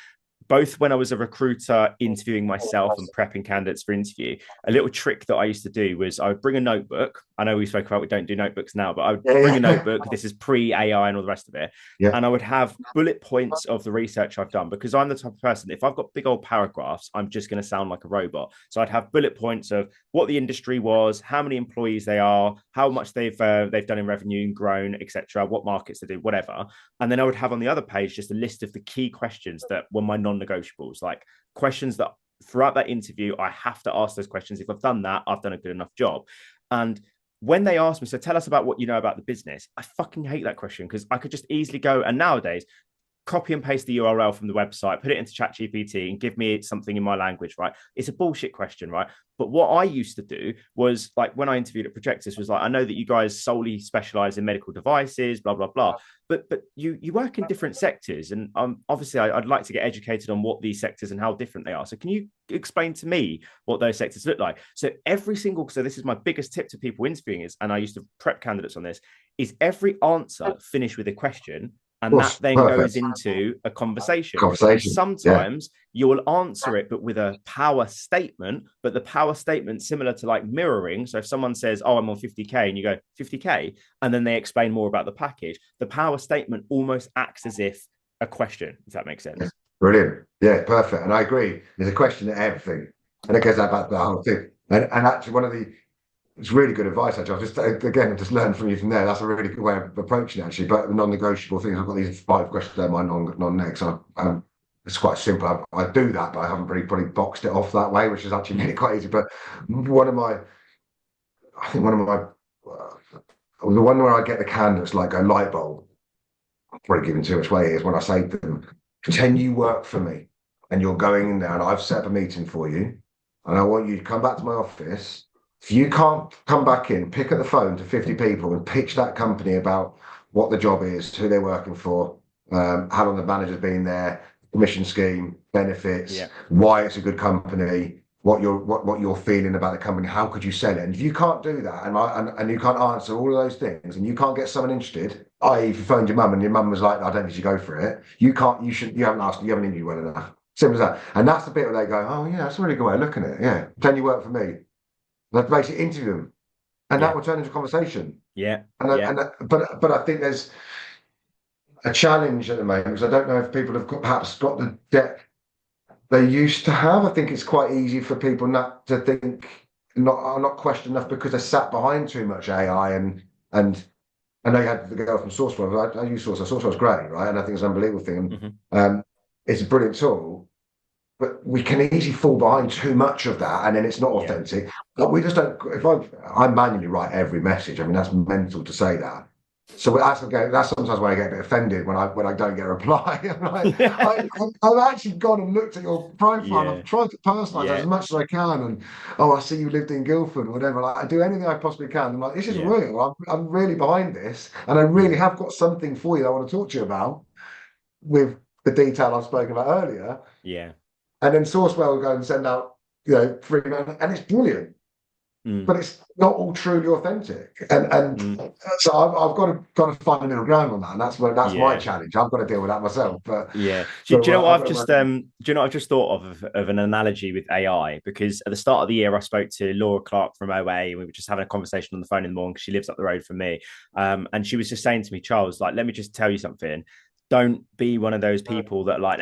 Both when I was a recruiter interviewing myself and prepping candidates for interview, a little trick that I used to do was I would bring a notebook. I know we spoke about we don't do notebooks now, but I would bring a notebook. This is pre-AI and all the rest of it. And I would have bullet points of the research I've done, because I'm the type of person, if I've got big old paragraphs, I'm just going to sound like a robot. So I'd have bullet points of what the industry was, how many employees they are, how much they've done in revenue and grown, etc., what markets they do, whatever. And then I would have on the other page just a list of the key questions that were my non-negotiables, like questions that throughout that interview I have to ask those questions. If I've done that, I've done a good enough job. And when they ask me, so tell us about what you know about the business, I fucking hate that question, because I could just easily go, and nowadays copy and paste the URL from the website, put it into ChatGPT and give me something in my language, right? It's a bullshit question, right? But what I used to do was, like, when I interviewed at Projectus, was like, I know that you guys solely specialize in medical devices, blah, blah, blah. But you work in different sectors. And obviously I'd like to get educated on what these sectors and how different they are. So can you explain to me what those sectors look like? So this is my biggest tip to people interviewing is, and I used to prep candidates on this, is every answer finish with a question. And that then goes into a conversation. And sometimes you will answer it, but with a power statement, but the power statement similar to like mirroring. So if someone says, oh, I'm on 50K, and you go 50K, and then they explain more about the package, the power statement almost acts as if a question, if that makes sense. Brilliant. Yeah, perfect. And I agree. There's a question to everything. And it goes about the whole thing. And actually it's really good advice, actually. I've just learned from you from there. That's a really good way of approaching it, actually. But the non-negotiable things, I've got these 5 questions there, my non-neg. So it's quite simple. I do that, but I haven't really probably boxed it off that way, which is actually really quite easy. But one of my I think one of my, the one where I get the candidates like a light bulb, I'm probably giving too much away, is when I say to them, pretend you work for me and you're going in there and I've set up a meeting for you and I want you to come back to my office. If you can't come back in, pick up the phone to 50 people and pitch that company about what the job is, who they're working for, how long the manager's been there, commission scheme, benefits, why it's a good company, what you're feeling about the company, how could you sell it? And if you can't do that, and you can't answer all of those things, and you can't get someone interested, i.e., if you phoned your mum and your mum was like, "I don't think you should go for it," you haven't interviewed well enough. Simple as that. And that's the bit where they go, "Oh yeah, that's a really good way of looking at it. Yeah, pretend you work for me." Like basically interview them, and that will turn into a conversation. But I think there's a challenge at the moment because I don't know if people have perhaps got the depth they used to have. I think it's quite easy for people not to think, not question enough because they're sat behind too much AI and I know you had the girl from Sourcewell. I use Sourcewell. Sourcewell's great, right? And I think it's an unbelievable thing. It's a brilliant tool, but we can easily fall behind too much of that, and then it's not authentic. But we just don't. If I manually write every message, I mean that's mental to say that. So that's sometimes when I get a bit offended when I don't get a reply. I've actually gone and looked at your profile. I've tried to personalise as much as I can, and I see you lived in Guildford or whatever. Like I do anything I possibly can. I'm like, this is real. I'm really behind this, and I really have got something for you that I want to talk to you about with the detail I've spoken about earlier. Yeah. And then Sourcewell will go and send out, 3 minutes, and it's brilliant. But it's not all truly authentic, and so I've got to find a middle ground on that, and that's my challenge. I've got to deal with that myself. But do you know what I've just thought of an analogy with AI? Because at the start of the year, I spoke to Laura Clark from OA, and we were just having a conversation on the phone in the morning because she lives up the road from me, and she was just saying to me, Charles, like, let me just tell you something. Don't be one of those people that like,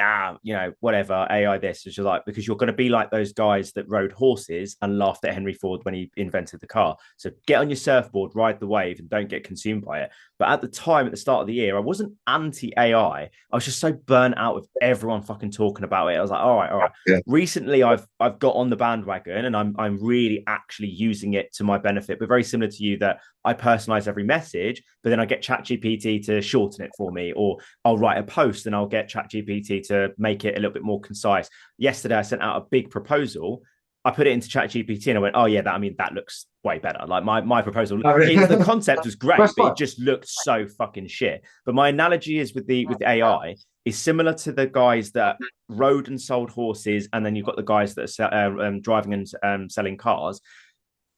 whatever, AI this. It's just like, because you're going to be like those guys that rode horses and laughed at Henry Ford when he invented the car. So get on your surfboard, ride the wave, and don't get consumed by it. But at the time, at the start of the year, I wasn't anti-AI. I was just so burnt out with everyone fucking talking about it. I was like, all right. Yeah. Recently, I've got on the bandwagon, and I'm really actually using it to my benefit. But very similar to you, that I personalize every message, but then I get ChatGPT to shorten it for me, or I'll write a post and I'll get ChatGPT to make it a little bit more concise. Yesterday, I sent out a big proposal. I put it into ChatGPT and I went, "Oh yeah, that looks way better." Like my proposal, the concept was great, but it just looked so fucking shit. But my analogy is with the AI is similar to the guys that rode and sold horses, and then you've got the guys that are driving and selling cars.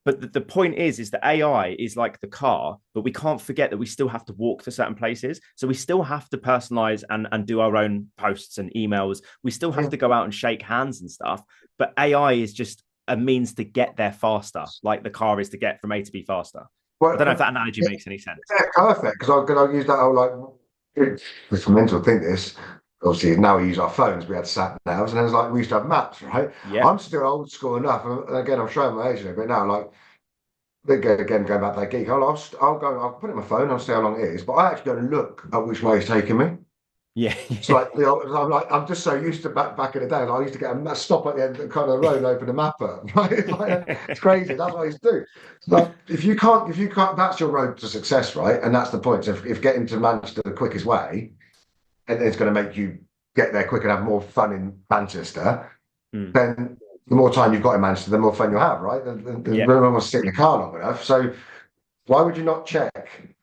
But the point is that AI is like the car, but we can't forget that we still have to walk to certain places. So we still have to personalize and do our own posts and emails. We still have to go out and shake hands and stuff. But AI is just a means to get there faster, like the car is to get from A to B faster. Well, I don't know if that analogy makes any sense. Yeah, perfect. Because I'm going to use that whole it's mental to think this. Obviously, now we use our phones. We had sat navs, and then it's like we used to have maps, right? Yeah. I'm still old school enough, and again, I'm showing my age a but now, like, again, going back to that geek, I'll put it in my phone. I'll see how long it is, but I actually go and look at which way it's taking me. Yeah. It's like I'm just so used to back in the day. I used to get a stop at the end of the kind of road and open the map up. Right? It's crazy. That's what I used to do. Like if you can't, that's your road to success, right? And that's the point. So if getting to Manchester the quickest way, and it's going to make you get there quick and have more fun in Manchester, then the more time you've got in Manchester, the more fun you'll have, right? The wants to sit in the car long enough. So why would you not check,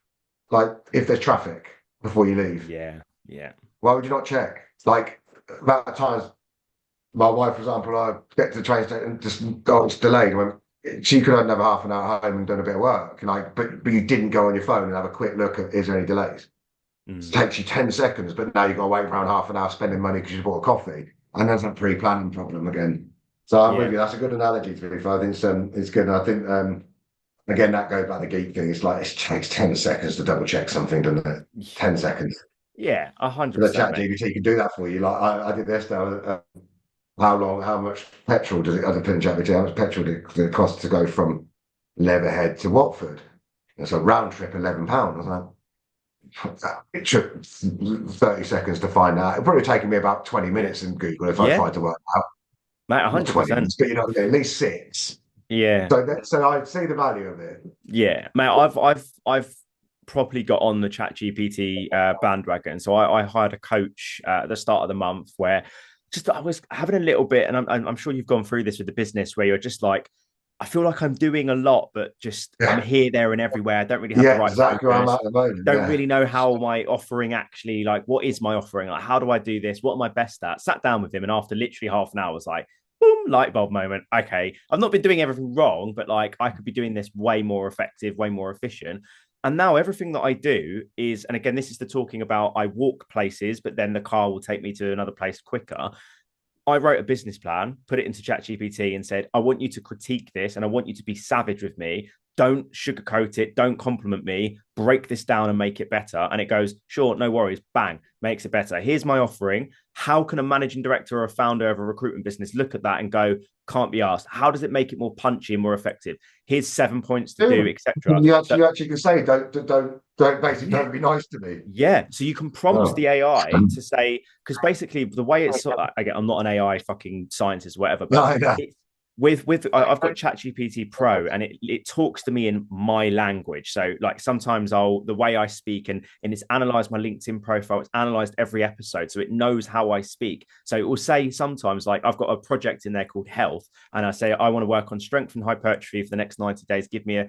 like, if there's traffic before you leave? Yeah. Why would you not check? Like, about times, my wife, for example, I get to the train station and just it's delayed. When she could have another half an hour home and done a bit of work, but you didn't go on your phone and have a quick look at is there any delays? It takes you 10 seconds, but now you've got to wait around half an hour spending money because you bought a coffee. And there's that pre-planning problem again. So I'm with you. That's a good analogy to me. I think it's good. And I think, again, that goes back to the geek thing. It's like it takes 10 seconds to double check something, doesn't it? 10 seconds. Yeah, 100%. The ChatGPT can do that for you. Like I did this now. How much petrol does it? I put in ChatGPT. How much petrol does it cost to go from Leatherhead to Watford? It's a round trip, £11. I was like, it took 30 seconds to find out. It probably taken me about 20 minutes in Google if I tried to work out. Mate, 100%. But at least 6. Yeah. So I see the value of it. Yeah, mate, I've properly got on the ChatGPT bandwagon. So I hired a coach at the start of the month where just I was having a little bit, and I'm sure you've gone through this with the business where you're just like, I feel like I'm doing a lot, but just I'm Yeah, here, there, and everywhere. I don't really have the yeah, right exactly where I'm focus. at the moment. Don't Yeah. really know how my offering actually, like, what is my offering? Like, how do I do this? What am I best at? Sat down with him, and after literally half an hour, I was like, boom, light bulb moment. Okay, I've not been doing everything wrong, but like I could be doing this way more effective, way more efficient. And now everything that I do is, and again, this is the talking about I walk places, but then the car will take me to another place quicker. I wrote a business plan, put it into ChatGPT and said, I want you to critique this and I want you to be savage with me. Don't sugarcoat it. Don't compliment me. Break this down and make it better. And it goes, sure, no worries. Bang, makes it better. Here's my offering. How can a managing director or a founder of a recruitment business look at that and go, can't be asked? How does it make it more punchy and more effective? Here's 7 points to do, etc. So You actually can say, basically, yeah, don't be nice to me. yeah, so you can prompt Oh. the AI to say, because basically the way it's again, I'm not an AI fucking scientist, whatever, but No, no. it's I've got ChatGPT Pro and it talks to me in my language. So like sometimes the way I speak and it's analyzed my LinkedIn profile, it's analyzed every episode, so it knows how I speak. So it will say sometimes like I've got a project in there called health, and I say I want to work on strength and hypertrophy for the next 90 days. Give me a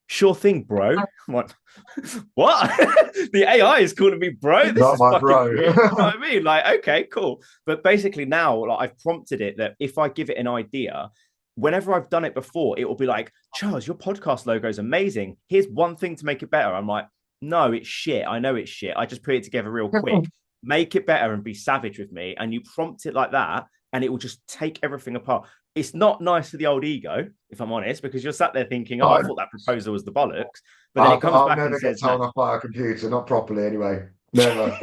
sure thing, bro. I'm like, what? The AI is calling me bro. This Not is my fucking bro. weird. You know what I mean? Like, okay, cool. But basically now, like, I've prompted it that if I give it an idea, whenever I've done it before, it will be like, Charles, your podcast logo is amazing. Here's one thing to make it better. I'm like, no, it's shit. I know it's shit. I just put it together real quick. Make it better and be savage with me. And you prompt it like that, and it will just take everything apart. It's not nice for the old ego, if I'm honest, because you're sat there thinking, oh, I thought that proposal was the bollocks. But then it comes I'll back and never get says, no. told off by a computer, not properly anyway. Never.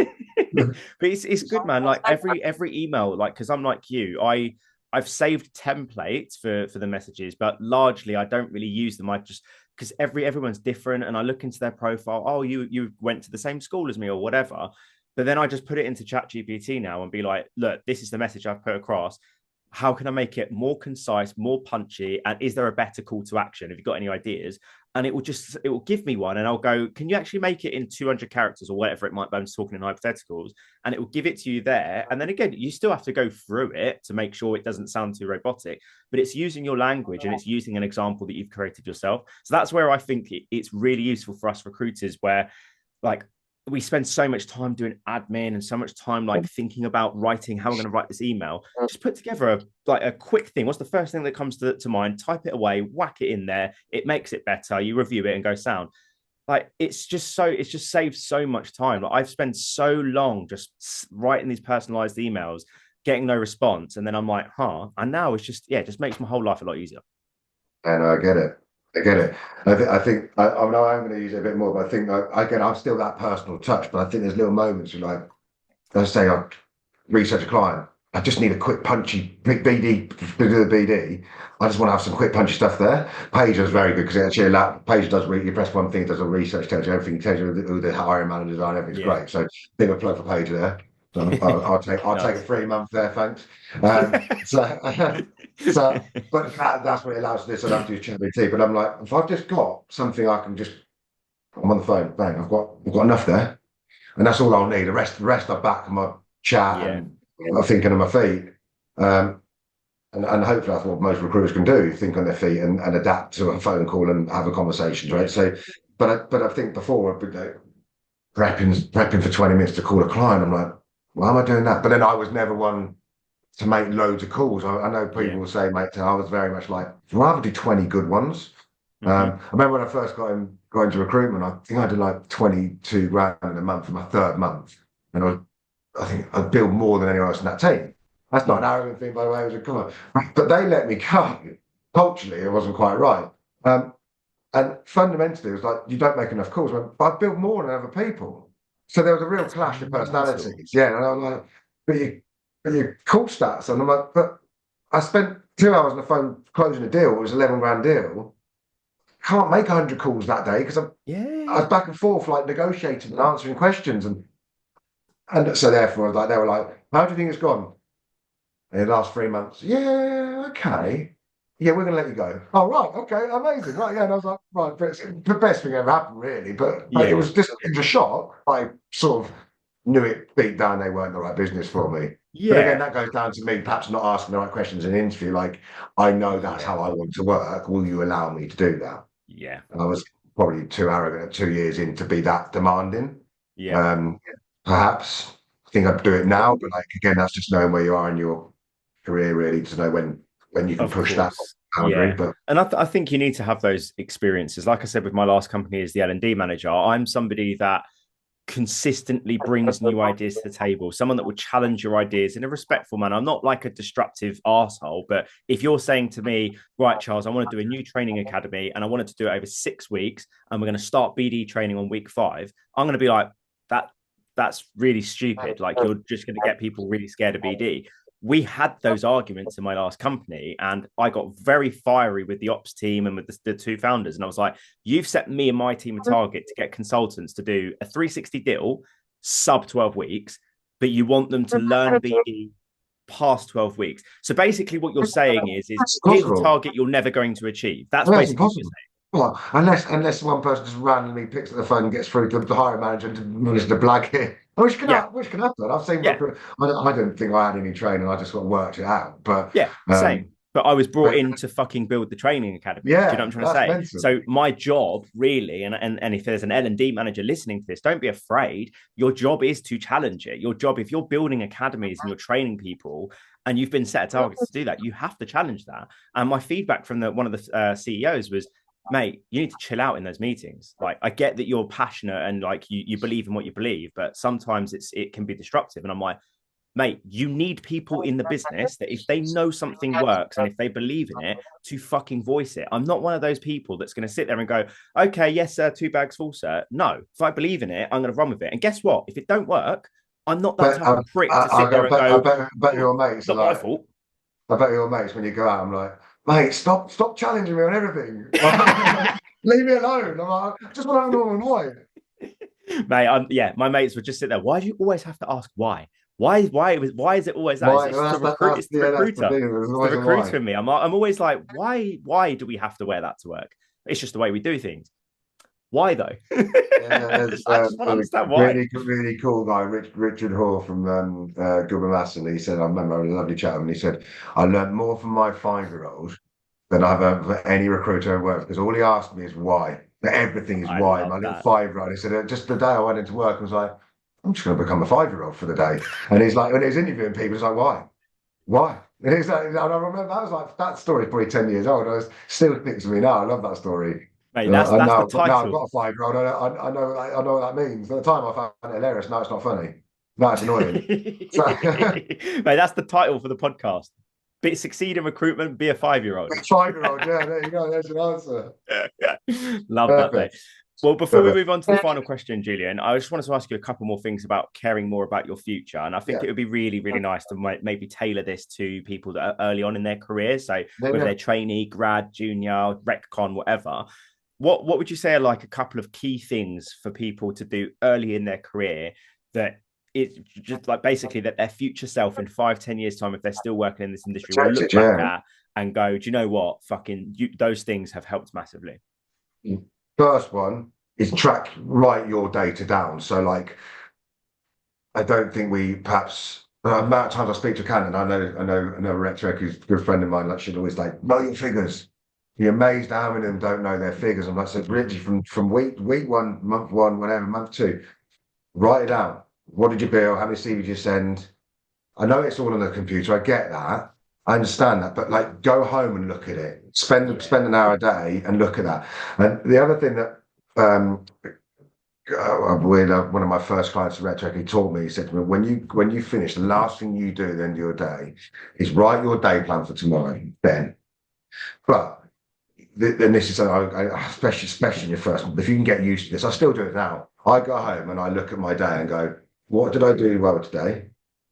But it's good, man. Like every email, like because I'm like you, I've saved templates for the messages, but largely I don't really use them. I just because everyone's different, and I look into their profile. Oh, you went to the same school as me or whatever. But then I just put it into ChatGPT now and be like, look, this is the message I've put across. How can I make it more concise, more punchy? And is there a better call to action? Have you got any ideas? And it will give me one, and I'll go, can you actually make it in 200 characters or whatever it might be? I'm talking in hypotheticals, and it will give it to you there. And then again, you still have to go through it to make sure it doesn't sound too robotic, but it's using your language and it's using an example that you've created yourself. So that's where I think it's really useful for us recruiters, where like we spend so much time doing admin and so much time like thinking about writing how we're going to write this email. Just put together a quick thing. What's the first thing that comes to mind? Type it away, whack it in there. It makes it better. You review it and go sound. Like it just saves so much time. Like I've spent so long just writing these personalized emails, getting no response, and then I'm like, and now it's just makes my whole life a lot easier. And I get it. I get it. I think I know I'm going to use it a bit more, but I think I'm still that personal touch. But I think there's little moments where, like, let's say I research a client, I just need a quick punchy BD to do the BD. I just want to have some quick punchy stuff there. Page is very good because it actually Page does you press one thing, it does a research, tells you everything, tells you who the hiring managers are, and everything's great. So big a plug for Page there. So I'll take a 3 month there, thanks. But that's what it allows to do. So I don't do ChatGPT, but I'm like, if I've just got something I can just, I'm on the phone, bang, I've got enough there, and that's all I'll need. The rest I back my chat and I'm thinking on my feet. And hopefully that's what most recruiters can do, think on their feet and adapt to a phone call and have a conversation, right? So, but I think before I'd be like prepping for 20 minutes to call a client. I'm like, why am I doing that? But then I was never one to make loads of calls. I know people will say, mate, I was very much like, I'd rather do 20 good ones. I remember when I first got into recruitment, I think I did like 22 grand in a month for my 3rd month. And I think I billed more than anyone else in that team. That's not an arrogant thing, by the way. It was a comment. But they let me go. Culturally, it wasn't quite right. And fundamentally, it was like, you don't make enough calls. But I built more than other people. So there was a real clash of personalities. Yeah. And I was like, but you call stats. And I'm like, but I spent 2 hours on the phone closing a deal. It was an 11 grand deal. Can't make 100 calls that day because I was back and forth, like negotiating and answering questions. And so therefore, like, they were like, how do you think it's gone? In the last 3 months? Yeah, okay. yeah, we're going to let you go. Oh, right. Okay. Amazing. Right. Yeah. And I was like, right. But it's the best thing ever happened, really. But it Yeah. was just, it was a shock. I sort of knew it deep down they weren't the right business for me. But again, Yeah. that goes down to me perhaps not asking the right questions in an interview. Like, I know that's Yeah. how I want to work. Will you allow me to do that? Yeah. And I was probably too arrogant at 2 years in to be that demanding. Yeah. Um, Perhaps I think I'd do it now, but like again, that's just knowing where you are in your career, really, to know when you can Of push that course. boundary. Yeah. But And I think you need to have those experiences. Like I said, with my last company as the L&D manager, I'm somebody that consistently brings new ideas to the table, someone that will challenge your ideas in a respectful manner. I'm not like a destructive asshole, but if you're saying to me, right, Charles, I want to do a new training academy and I wanted to do it over 6 weeks and we're going to start BD training on week 5, I'm going to be like, that's really stupid. Like, you're just going to get people really scared of BD. We had those arguments in my last company, and I got very fiery with the ops team and with the two founders. And I was like, you've set me and my team a target to get consultants to do a 360 deal sub 12 weeks, but you want them to learn BD past 12 weeks. So basically what you're saying is that's here's a impossible. target you're never going to achieve. That's Well, that's basically what you're impossible. Well, unless one person just randomly picks up the phone and gets through to the hiring manager and manages to blag it, saying. which can happen. I've seen Yeah. I don't think I had any training. I just got worked it out. Yeah, Um, same. But I was brought but in to fucking build the training academy. Do you know what yeah, I'm trying to that's say? mental. So my job really, and if there's an L&D manager listening to this, don't be afraid. Your job is to challenge it. Your job, if you're building academies and you're training people and you've been set a target to do that, you have to challenge that. And my feedback from one of the CEOs was, mate, you need to chill out in those meetings. Like, I get that you're passionate and like you believe in what you believe, but sometimes it can be disruptive. And I'm like, mate, you need people in the business that if they know something works and if they believe in it, to fucking voice it. I'm not one of those people that's going to sit there and go, okay, yes, sir, 2 bags full, sir. No, if I believe in it, I'm going to run with it. And guess what? If it don't work, I'm not that But type of prick to sit there and I go, bet, oh, your mates are not my like, fault. I bet your mates when you go out, I'm like, mate, stop challenging me on everything. Leave me alone. I'm like, I just want to know why. Mate, yeah, my mates would just sit there. Why do you always have to ask why? Why is it always that? Why? It's Well, the recruit. It's the that's the recruiter. thing. There's It's the always a recruiter why. in me. I'm always like, why do we have to wear that to work? It's just the way we do things. Why though? There's I just want to a understand why. really cool guy, Richard Hoare from Goodman Masson. He said, I remember having a lovely chat with him. And he said, I learned more from my 5-year-old than I've ever for any recruiter I've worked with, because all he asked me is why. But everything is I why. love My little that. 5-year-old, he said, just the day I went into work, I was like, I'm just going to become a 5-year-old for the day. And he's like, when he's interviewing people, he's like, why? Why? And he's like, and I remember that was like, that story is probably 10 years old. I was still sticks with me now. I love that story. Mate, I that's the now I've title. got a 5-year-old. I know what that means. At the time, I found it hilarious. Now it's not funny. Now it's annoying. So, Mate, that's the title for the podcast. Succeed in recruitment, be a 5-year-old. 5-year-old, yeah, there you go. There's your answer. Love that, mate. Perfect. Well, before we Perfect. move on to the final question, Julian, I just wanted to ask you a couple more things about caring more about your future. And I think Yeah. it would be really, really nice to maybe tailor this to people that are early on in their career. So whether Yeah. they're trainee, grad, junior, recon, whatever. What would you say are like a couple of key things for people to do early in their career that it's just like basically that their future self in 5-10 years time, if they're still working in this industry, will look back at and go, do you know what? Those things have helped massively. First one is write your data down. So like, I don't think we perhaps the amount of times I speak to a candidate, I know Rector, who's a good friend of mine, like she'd always like, know your figures. You're amazed how many of them don't know their figures. And like I said, literally from week 1, month 1, whatever, month 2, write it down. What did you bill? How many CVs did you send? I know it's all on the computer. I get that. I understand that, but like, go home and look at it. Spend an hour a day and look at that. And the other thing that one of my first clients at RedTech, he taught me, he said to me, when you finish, the last thing you do at the end of your day is write your day plan for tomorrow, then. But then this is especially in your first month, if you can get used to this, I still do it now. I go home and I look at my day and go, what did I do well today?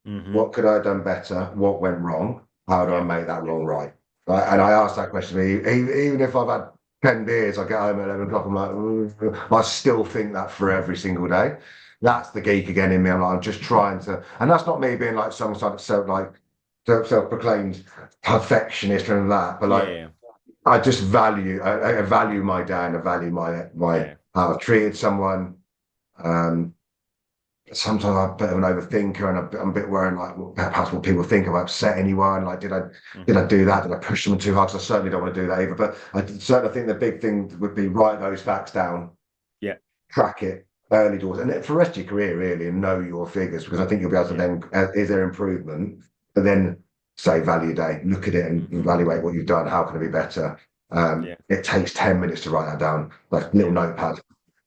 Mm-hmm. What could I have done better? What went wrong? How do I make that wrong right? And I ask that question to me, even if I've had 10 beers, I get home at 11 o'clock, I'm like, I still think that for every single day. That's the geek again in me. I'm just trying to, and that's not me being like some sort of self-proclaimed perfectionist and that, but like, I just value, I value my day, and I value my how I've treated someone. Sometimes I'm a bit of an overthinker, and I'm a bit worried, like perhaps what people think. If I upset anyone, like did I do that? Did I push them too hard? 'Cause I certainly don't want to do that either. But I certainly think the big thing would be write those facts down, Yeah. track it early doors, and for the rest of your career, really, and know your figures, because I think you'll be able to then, is there improvement? But then say value day, look at it and evaluate what you've done. How can it be better? It takes 10 minutes to write that down, like little notepad.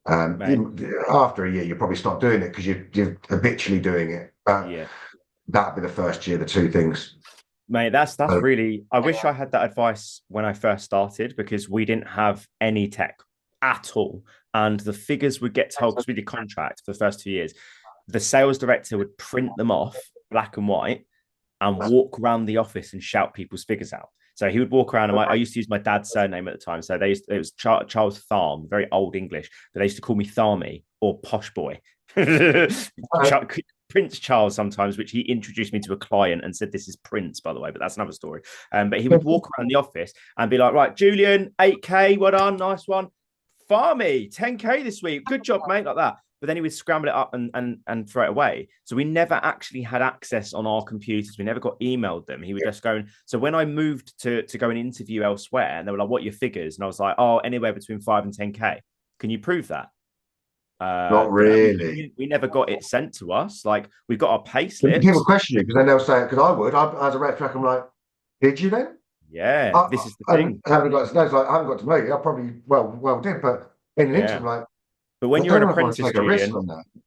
After a year, you probably stop doing it because you're habitually doing it. That'd be the first year, the two things. Mate, that's really, I wish I had that advice when I first started, because we didn't have any tech at all. And the figures would get told, because we did contract for the first 2 years. The sales director would print them off black and white and walk around the office and shout people's figures out. So he would walk around, and I used to use my dad's surname at the time. So it was Charles Tharm, very old English, but they used to call me Tharmy or Posh Boy. Prince Charles sometimes, which he introduced me to a client and said, "This is Prince, by the way," but that's another story. But he would walk around the office and be like, "Right, Julian, 8K, well done, nice one. Farmy, 10K this week, good job, mate," like that. But then he would scramble it up and throw it away. So we never actually had access on our computers. We never got emailed them. He would just go. So when I moved to go and interview elsewhere, and they were like, "What are your figures?" And I was like, "Oh, anywhere between 5 and 10K. Can you prove that?" Not really. We never got it sent to us. Like, we've got our pay slips. People question you, because then they'll say, because I would, as a rep track, I'm like, "Did you then?" Yeah, this is the thing. I haven't got to know you. I probably well did, but in an interview, like. But when you're an apprentice, Julian,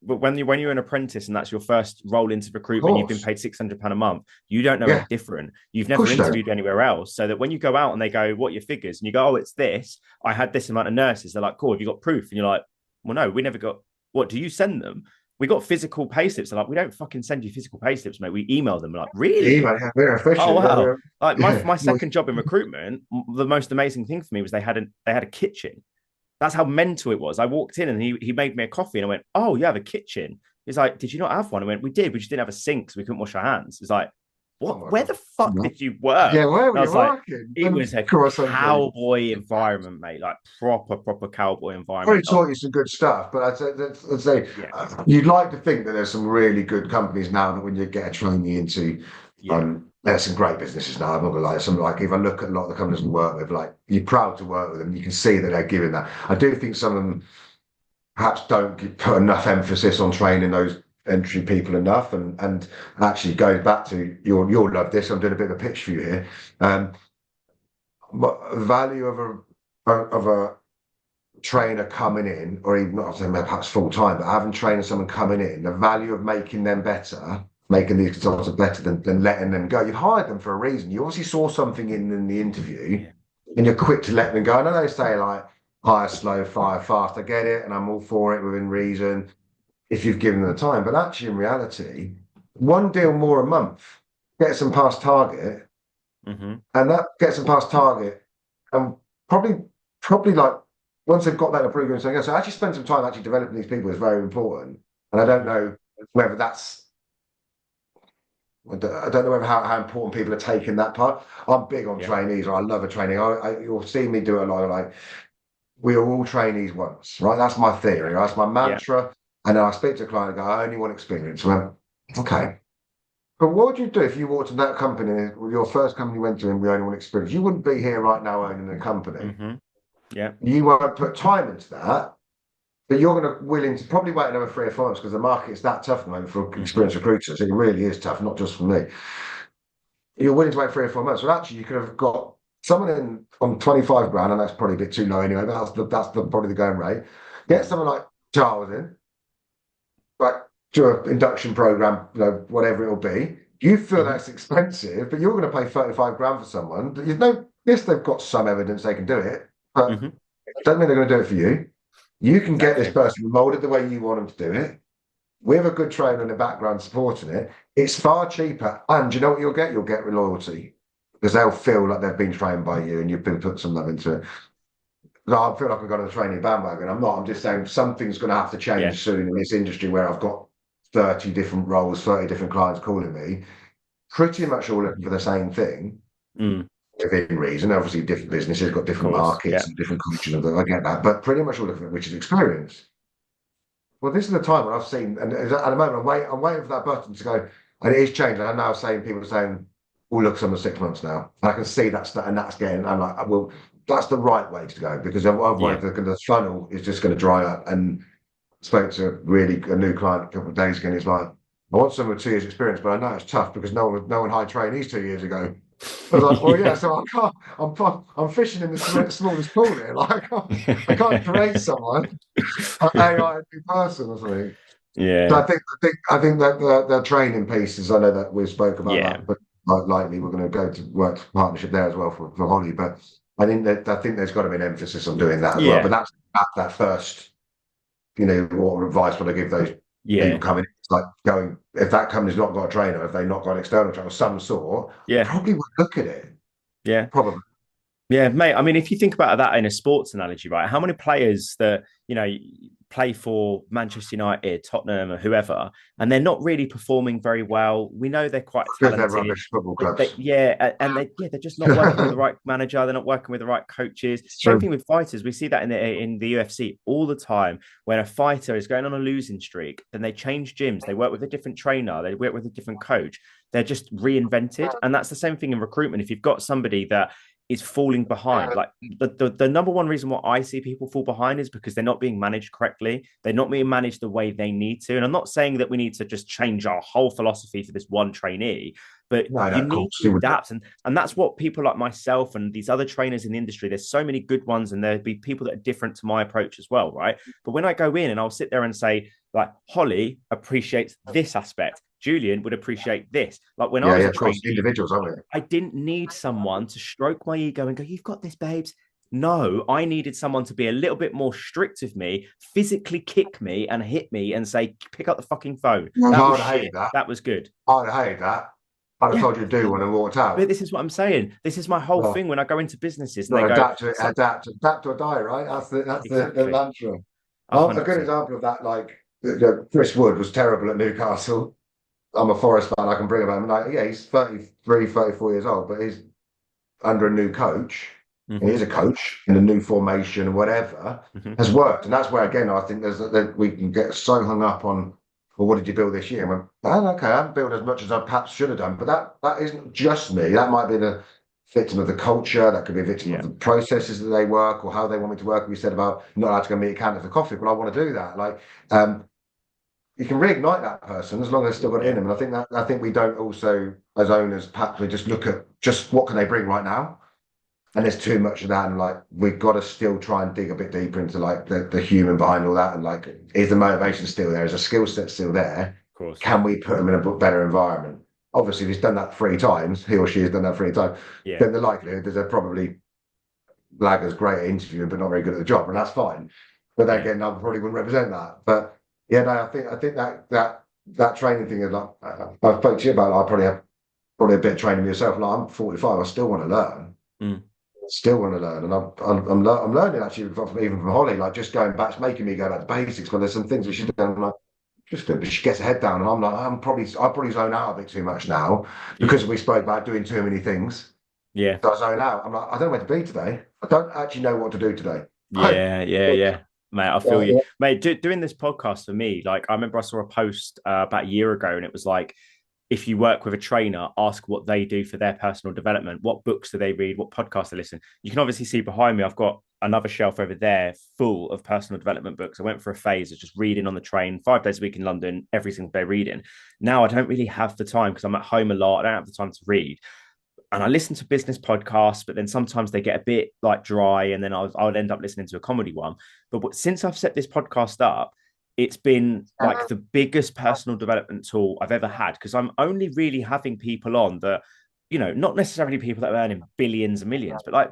but when you're an apprentice and that's your first role into recruitment, you've been paid £600 a month. You don't know any different. You've never interviewed anywhere else. So that when you go out and they go, "What are your figures?" and you go, "Oh, it's this. I had this amount of nurses." They're like, "Cool. Have you got proof?" And you're like, "Well, no, we never got." "What do you send them?" "We got physical pay slips." They're like, "We don't fucking send you physical pay slips, mate. We email them." We're like, "Really?" Oh wow! Like my second job in recruitment, the most amazing thing for me was they had a kitchen. That's how mental it was. I walked in and he made me a coffee, and I went, "Oh, you have a kitchen?" He's like, "Did you not have one?" I went, "We did. We just didn't have a sink, so we couldn't wash our hands." It's like, what? Where the fuck did you work? Yeah, where were you working? It was a cowboy environment, mate. Like proper cowboy environment. Probably taught you some good stuff, but I'd say you'd like to think that there's some really good companies now that when you get a trainee into, there's some great businesses now. I'm not gonna lie. Some, like, if I look at a lot of the companies we work with, like, you're proud to work with them. You can see that they're giving that. I do think some of them perhaps don't put enough emphasis on training those entry people enough, and actually goes back to you'll love this. I'm doing a bit of a pitch for you here. But the value of a trainer coming in, or even not saying perhaps full time, but having trained someone coming in, the value of making them better. Making these consultants better than letting them go. You've hired them for a reason. You obviously saw something in the interview, and you're quick to let them go. I know they say, like, hire slow, fire fast. I get it, and I'm all for it within reason if you've given them the time. But actually, in reality, one deal more a month gets them past target, and that gets them past target, and probably like once they've got that improvement, so actually spend some time actually developing these people is very important. And I don't know whether that's. I don't know how important people are taking that part. I'm big on trainees, or I love a trainee. You'll see me do a lot of, like, we are all trainees once, right? That's my theory. That's my mantra. And then I speak to a client and go, "I only want experience." I went, "Okay. But what would you do if you walked in that company, your first company you went to, and we only want experience? You wouldn't be here right now owning a company. You won't put time into that. But you're going to willing to probably wait another 3 or 4 months, because the market's that tough at the moment for experienced recruiters. It really is tough, not just for me. You're willing to wait 3 or 4 months. Well, actually, you could have got someone in on 25 grand, and that's probably a bit too low anyway, but that's probably the going rate. Get someone like Charles in, like, do an induction program, whatever it'll be. You feel that's expensive, but you're going to pay 35 grand for someone. Yes, they've got some evidence they can do it, but it doesn't mean they're going to do it for you. You can get this person molded the way you want them to do it, with a good trainer in the background supporting it. It's far cheaper, and you know what you'll get? You'll get loyalty, because they'll feel like they've been trained by you and you've been put some love into it. I feel like I've got on a training bandwagon. I'm not. I'm just saying something's going to have to change soon in this industry, where I've got 30 different roles, 30 different clients calling me, pretty much all looking for the same thing. within reason. Obviously, different businesses got Of different course. markets Yeah. and different cultures. And I get that, but pretty much all of it, which is experience. Well, this is the time when I've seen, and at the moment, I'm waiting for that button to go, and it is changing. I'm now seeing people saying, "Oh, look, it's on the 6 months now." And I can see and that's getting. I'm like, well, that's the right way to go because otherwise the funnel is just going to dry up. And I spoke to a new client a couple of days ago, and he's like, "I want someone with 2 years experience, but I know it's tough because no one hired trainees 2 years ago." I was like, well, yeah, so I can't. I'm fishing in the smallest pool here. Like, I can't create someone, an AI new person or something. So Yeah. I think that the training pieces. I know that we spoke about Yeah. that, but like lightly, we're going to go to work partnership there as well for Holly. But I think there's got to be an emphasis on doing that as well. But Yeah. that's that first, what advice would I give those people Yeah. coming in? It's like going, if that company's not got a trainer, if they've not got an external trainer of some sort, Yeah. probably would look at it. Yeah. Probably. Yeah, mate. I mean, if you think about that in a sports analogy, right? How many players that, play for Manchester United, Tottenham, or whoever, and they're not really performing very well. We know they're quite Because they're talented. rubbish football clubs. They're just not working with the right manager. They're not working with the right coaches. Same thing with fighters. We see that in the UFC all the time. When a fighter is going on a losing streak, then they change gyms. They work with a different trainer. They work with a different coach. They're just reinvented, and that's the same thing in recruitment. If you've got somebody that is falling behind. Like the number one reason why I see people fall behind is because they're not being managed correctly. They're not being managed the way they need to. And I'm not saying that we need to just change our whole philosophy for this one trainee, but you need to adapt. And that's what people like myself and these other trainers in the industry, there's so many good ones, and there'd be people that are different to my approach as well, right? But when I go in and I'll sit there and say, like, Holly appreciates this aspect, Julian would appreciate this. Like when I was a trainee, individuals, aren't we? I didn't need someone to stroke my ego and go, "You've got this, babes." No, I needed someone to be a little bit more strict with me, physically kick me and hit me and say, "Pick up the fucking phone." That was shit. That was good. I'd hate that. I'd have told you to do one and walked out. But this is what I'm saying. This is my whole thing when I go into businesses and they go, adapt or die, right? That's the mantra. A good example of that, like Chris Wood was terrible at Newcastle. I'm a Forest fan. I can bring him. Like, yeah, he's 33, 34 years old, but he's under a new coach. Mm-hmm. He's a coach in a new formation or whatever has worked. And that's where, again, I think we can get so hung up on, well, what did you build this year? And okay, I haven't built as much as I perhaps should have done, but that isn't just me. That might be the victim of the culture. That could be a victim of the processes that they work or how they want me to work. We said about not allowed to go meet a candidate for coffee, but I want to do that. Like, you can reignite that person as long as they've still got it in them. And I think we don't also, as owners, perhaps we just look at just what can they bring right now. And there's too much of that. And like, we've got to still try and dig a bit deeper into like the human behind all that. And like, is the motivation still there? Is the skill set still there? Of course. Can we put them in a better environment? Obviously, if he's done that 3 times, he or she has done that 3 times, then the likelihood is they're probably laggers great at interviewing, but not very good at the job. And that's fine. But then again, I probably wouldn't represent that. But yeah, no, I think that training thing is like, I spoke to you about, I probably have a bit of training myself. Like, I'm 45, I still want to learn. Still want to learn, and I'm learning actually even from Holly, like just going back, it's making me go back to basics. But there's some things that she's done, like just she gets her head down, and I'm like, I probably zone out a bit too much now because we spoke about doing too many things. Yeah, so I zone out. I'm like, I don't know where to be today. I don't actually know what to do today. Yeah. Mate, I feel you. Mate, doing this podcast for me, like I remember I saw a post about a year ago, and it was like, if you work with a trainer, ask what they do for their personal development. What books do they read? What podcasts they listen? You can obviously see behind me, I've got another shelf over there full of personal development books. I went for a phase of just reading on the train 5 days a week in London, every single day reading. Now I don't really have the time because I'm at home a lot. I don't have the time to read. And I listen to business podcasts, but then sometimes they get a bit like dry, and then I would end up listening to a comedy one. But since I've set this podcast up, it's been like the biggest personal development tool I've ever had, because I'm only really having people on that, not necessarily people that are earning billions and millions, but like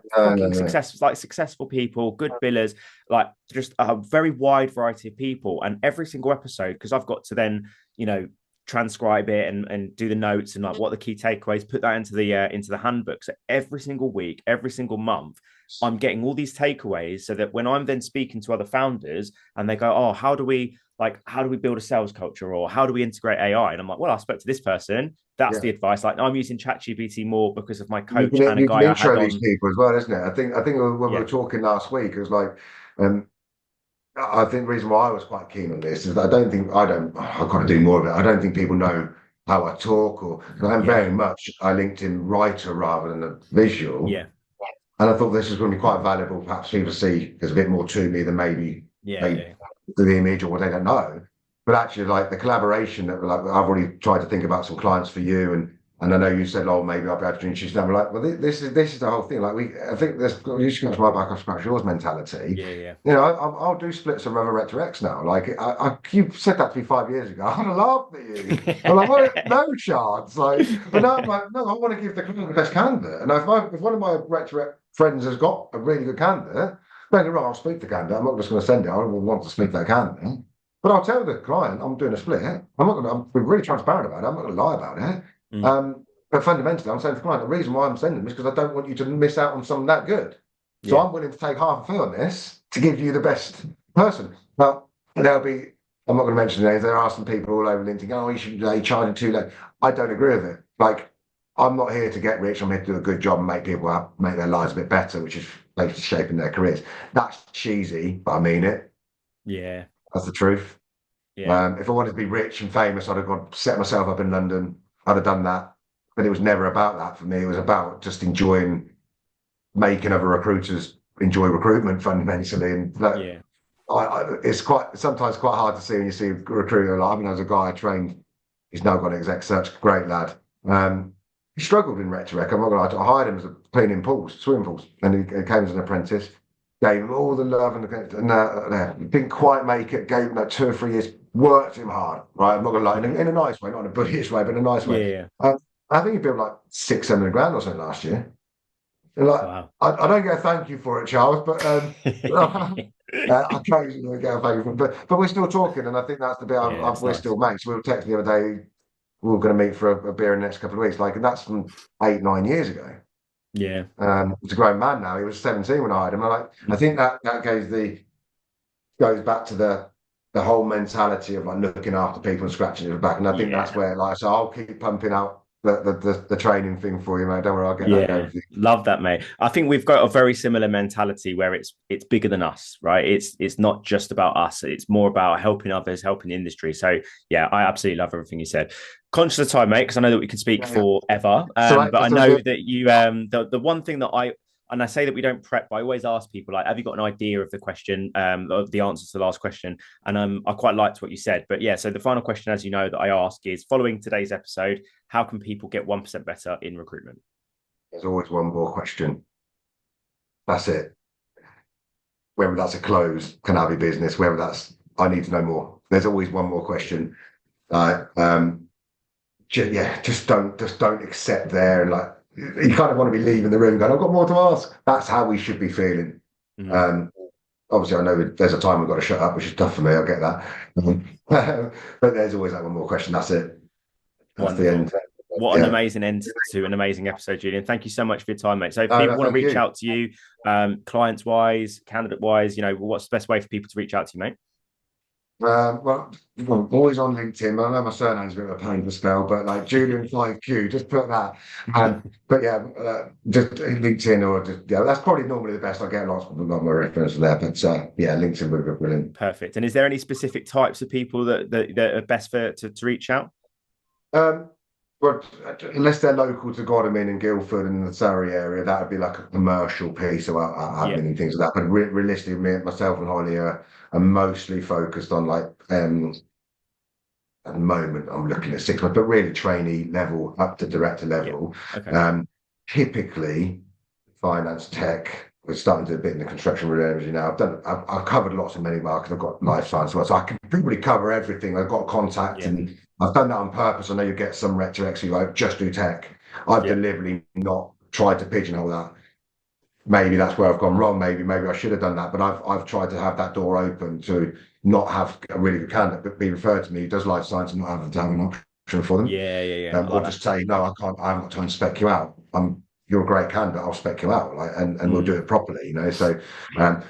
successful people, good billers, like just a very wide variety of people. And every single episode, because I've got to then, transcribe it and do the notes and like what are the key takeaways, put that into the handbook. So every single week, every single month, I'm getting all these takeaways so that when I'm then speaking to other founders and they go, oh, how do we build a sales culture, or how do we integrate AI? And I'm like, well, I spoke to this person. That's the advice. Like, I'm using ChatGPT more because of my coach and a guy I had on. These people as well, isn't it? I think when we were talking last week, it was like, I think the reason why I was quite keen on this is that I've got to do more of it. I don't think people know how I talk, or I'm very much a LinkedIn writer rather than a visual. Yeah. And I thought this was going to be quite valuable. Perhaps people see there's a bit more to me than maybe the image or what they don't know. But actually, like the collaboration that like I've already tried to think about some clients for you, and I know you said, oh, maybe I'll be able to introduce them. I'm like, well, this is the whole thing. Like I think there's you should my back off scratch yours mentality. Yeah. You know, I'll do splits of Rev Rec to X now. Like you said that to me 5 years ago. I'd have laughed at you. I'm like, well, no chance. Like, but now I'm like, no, I want to give the client the best candidate. And if one of my Rec to Rec friends has got a really good candidate, don't get me wrong, I'll speak to the candidate. I'm not just going to send it. I will want to speak to that candidate. But I'll tell the client I'm doing a split. I'm being really transparent about it. I'm not going to lie about it. But fundamentally, I'm saying to the client, the reason why I'm sending them is because I don't want you to miss out on something that good. So I'm willing to take half a fee on this to give you the best person. Now, I'm not going to mention names. There are some people all over LinkedIn, oh, you should charge too late. I don't agree with it. Like, I'm not here to get rich. I'm here to do a good job and make people make their lives a bit better, which is basically shaping their careers. That's cheesy, but I mean it. Yeah. That's the truth. Yeah. If I wanted to be rich and famous, I'd have gone set myself up in London. I'd have done that. But it was never about that for me. It was about just enjoying making other recruiters enjoy recruitment fundamentally. And it's sometimes quite hard to see when you see a recruiter. Like, I mean, as a guy I trained, he's now got an exec search, great lad. He struggled in Rec to Rec. I'm not going to lie. I hired him as a cleaning swimming pools, and he came as an apprentice. Gave him all the love and didn't quite make it. Gave him like 2 or 3 years. Worked him hard, right? I'm not going to lie, in a nice way, not in a bullyish way, but in a nice way. Yeah. I think he built like 600-700 grand or something last year. And like, wow. I don't get a thank you for it, Charles, but occasionally get a thank you for it. But we're still talking, and I think that's the bit. We're still mates. We were texting the other day. We were going to meet for a beer in the next couple of weeks, and that's from 8-9 years ago. Yeah. He's a grown man now. He was 17 when I hired him. I think that goes back to the whole mentality of like looking after people and scratching your back. And I think that's where so I'll keep pumping out the training thing for you, mate. Don't worry, I'll get that going for you. Love that, mate. I think we've got a very similar mentality where it's bigger than us, right? It's not just about us. It's more about helping others, helping the industry. So yeah, I absolutely love everything you said. Conscious of time, mate, because I know that we could speak forever. But I know that you the one thing that I say that we don't prep, but I always ask people, like, have you got an idea of the question, of the answer to the last question? And I quite liked what you said. But yeah, so the final question, as you know, that I ask is, following today's episode, how can people get 1% better in recruitment? There's always one more question. That's it. Whether that's a close, can I be business? Whether that's, I need to know more. There's always one more question. Just don't accept there and like, you kind of want to be leaving the room going, I've got more to ask. That's how we should be feeling. Obviously, I know there's a time we've got to shut up, which is tough for me. I get that. But there's always that one more question. That's it. That's the end. What an amazing end to an amazing episode, Julian. Thank you so much for your time, mate. So if people want to reach out to you, clients-wise, candidate-wise, what's the best way for people to reach out to you, mate? Well, always on LinkedIn. I know my surname's a bit of a pain to spell, but like Julian 5Q, just put that. But yeah, just LinkedIn or that's probably normally the best. I get lots of my references there, but LinkedIn would be brilliant. Perfect. And is there any specific types of people that are best to reach out? Well, unless they're local to Godalming and Guildford and the Surrey area, that would be like a commercial piece of admin and things like that. But realistically, myself and Holly are mostly focused on like at the moment I'm looking at 6 months, but really trainee level up to director level. Typically finance, tech. We're starting to do a bit in the construction energy now. I've covered lots of many markets. I've got life science as well, so I can probably cover everything. I've got contact and I've done that on purpose. I know you get some Rec to X who like just do tech. I've deliberately not tried to pigeonhole that. Maybe that's where I've gone wrong. Maybe I should have done that. But I've tried to have that door open to not have a really good candidate, but be referred to me who does life science and not have to have an option. for them. Yeah. Or just say, no, I can't, I haven't got time to spec you out. You're a great candidate, I'll spec you out, like, and we'll do it properly, you know. So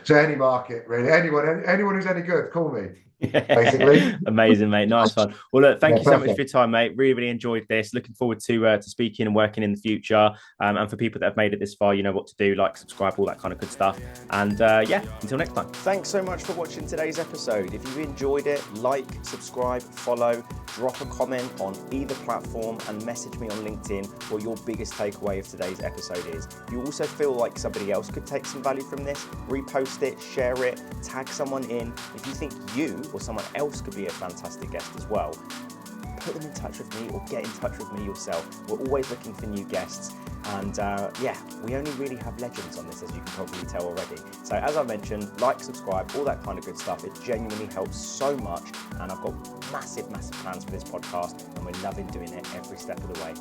so any market, really, anyone who's any good, call me. Basically. Amazing, mate. Nice one. Well, look, thank you so much perfect. for your time, mate. Really enjoyed this. Looking forward to speaking and working in the future. And for people that have made it this far, you know what to do, like, subscribe, all that kind of good stuff. And yeah, until next time. Thanks so much for watching today's episode. If you enjoyed it, like, subscribe, follow, drop a comment on either platform and message me on LinkedIn what your biggest takeaway of today's episode is. If you also feel like somebody else could take some value from this, repost it, share it, tag someone in. If you think you or someone else could be a fantastic guest as well, put them in touch with me or get in touch with me yourself. We're always looking for new guests. And yeah, we only really have legends on this, as you can probably tell already. So as I mentioned, like, subscribe, all that kind of good stuff. It genuinely helps so much. And I've got massive plans for this podcast, and we're loving doing it every step of the way.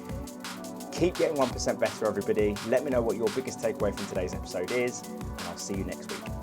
Keep getting 1% better, everybody. Let me know what your biggest takeaway from today's episode is, and I'll see you next week.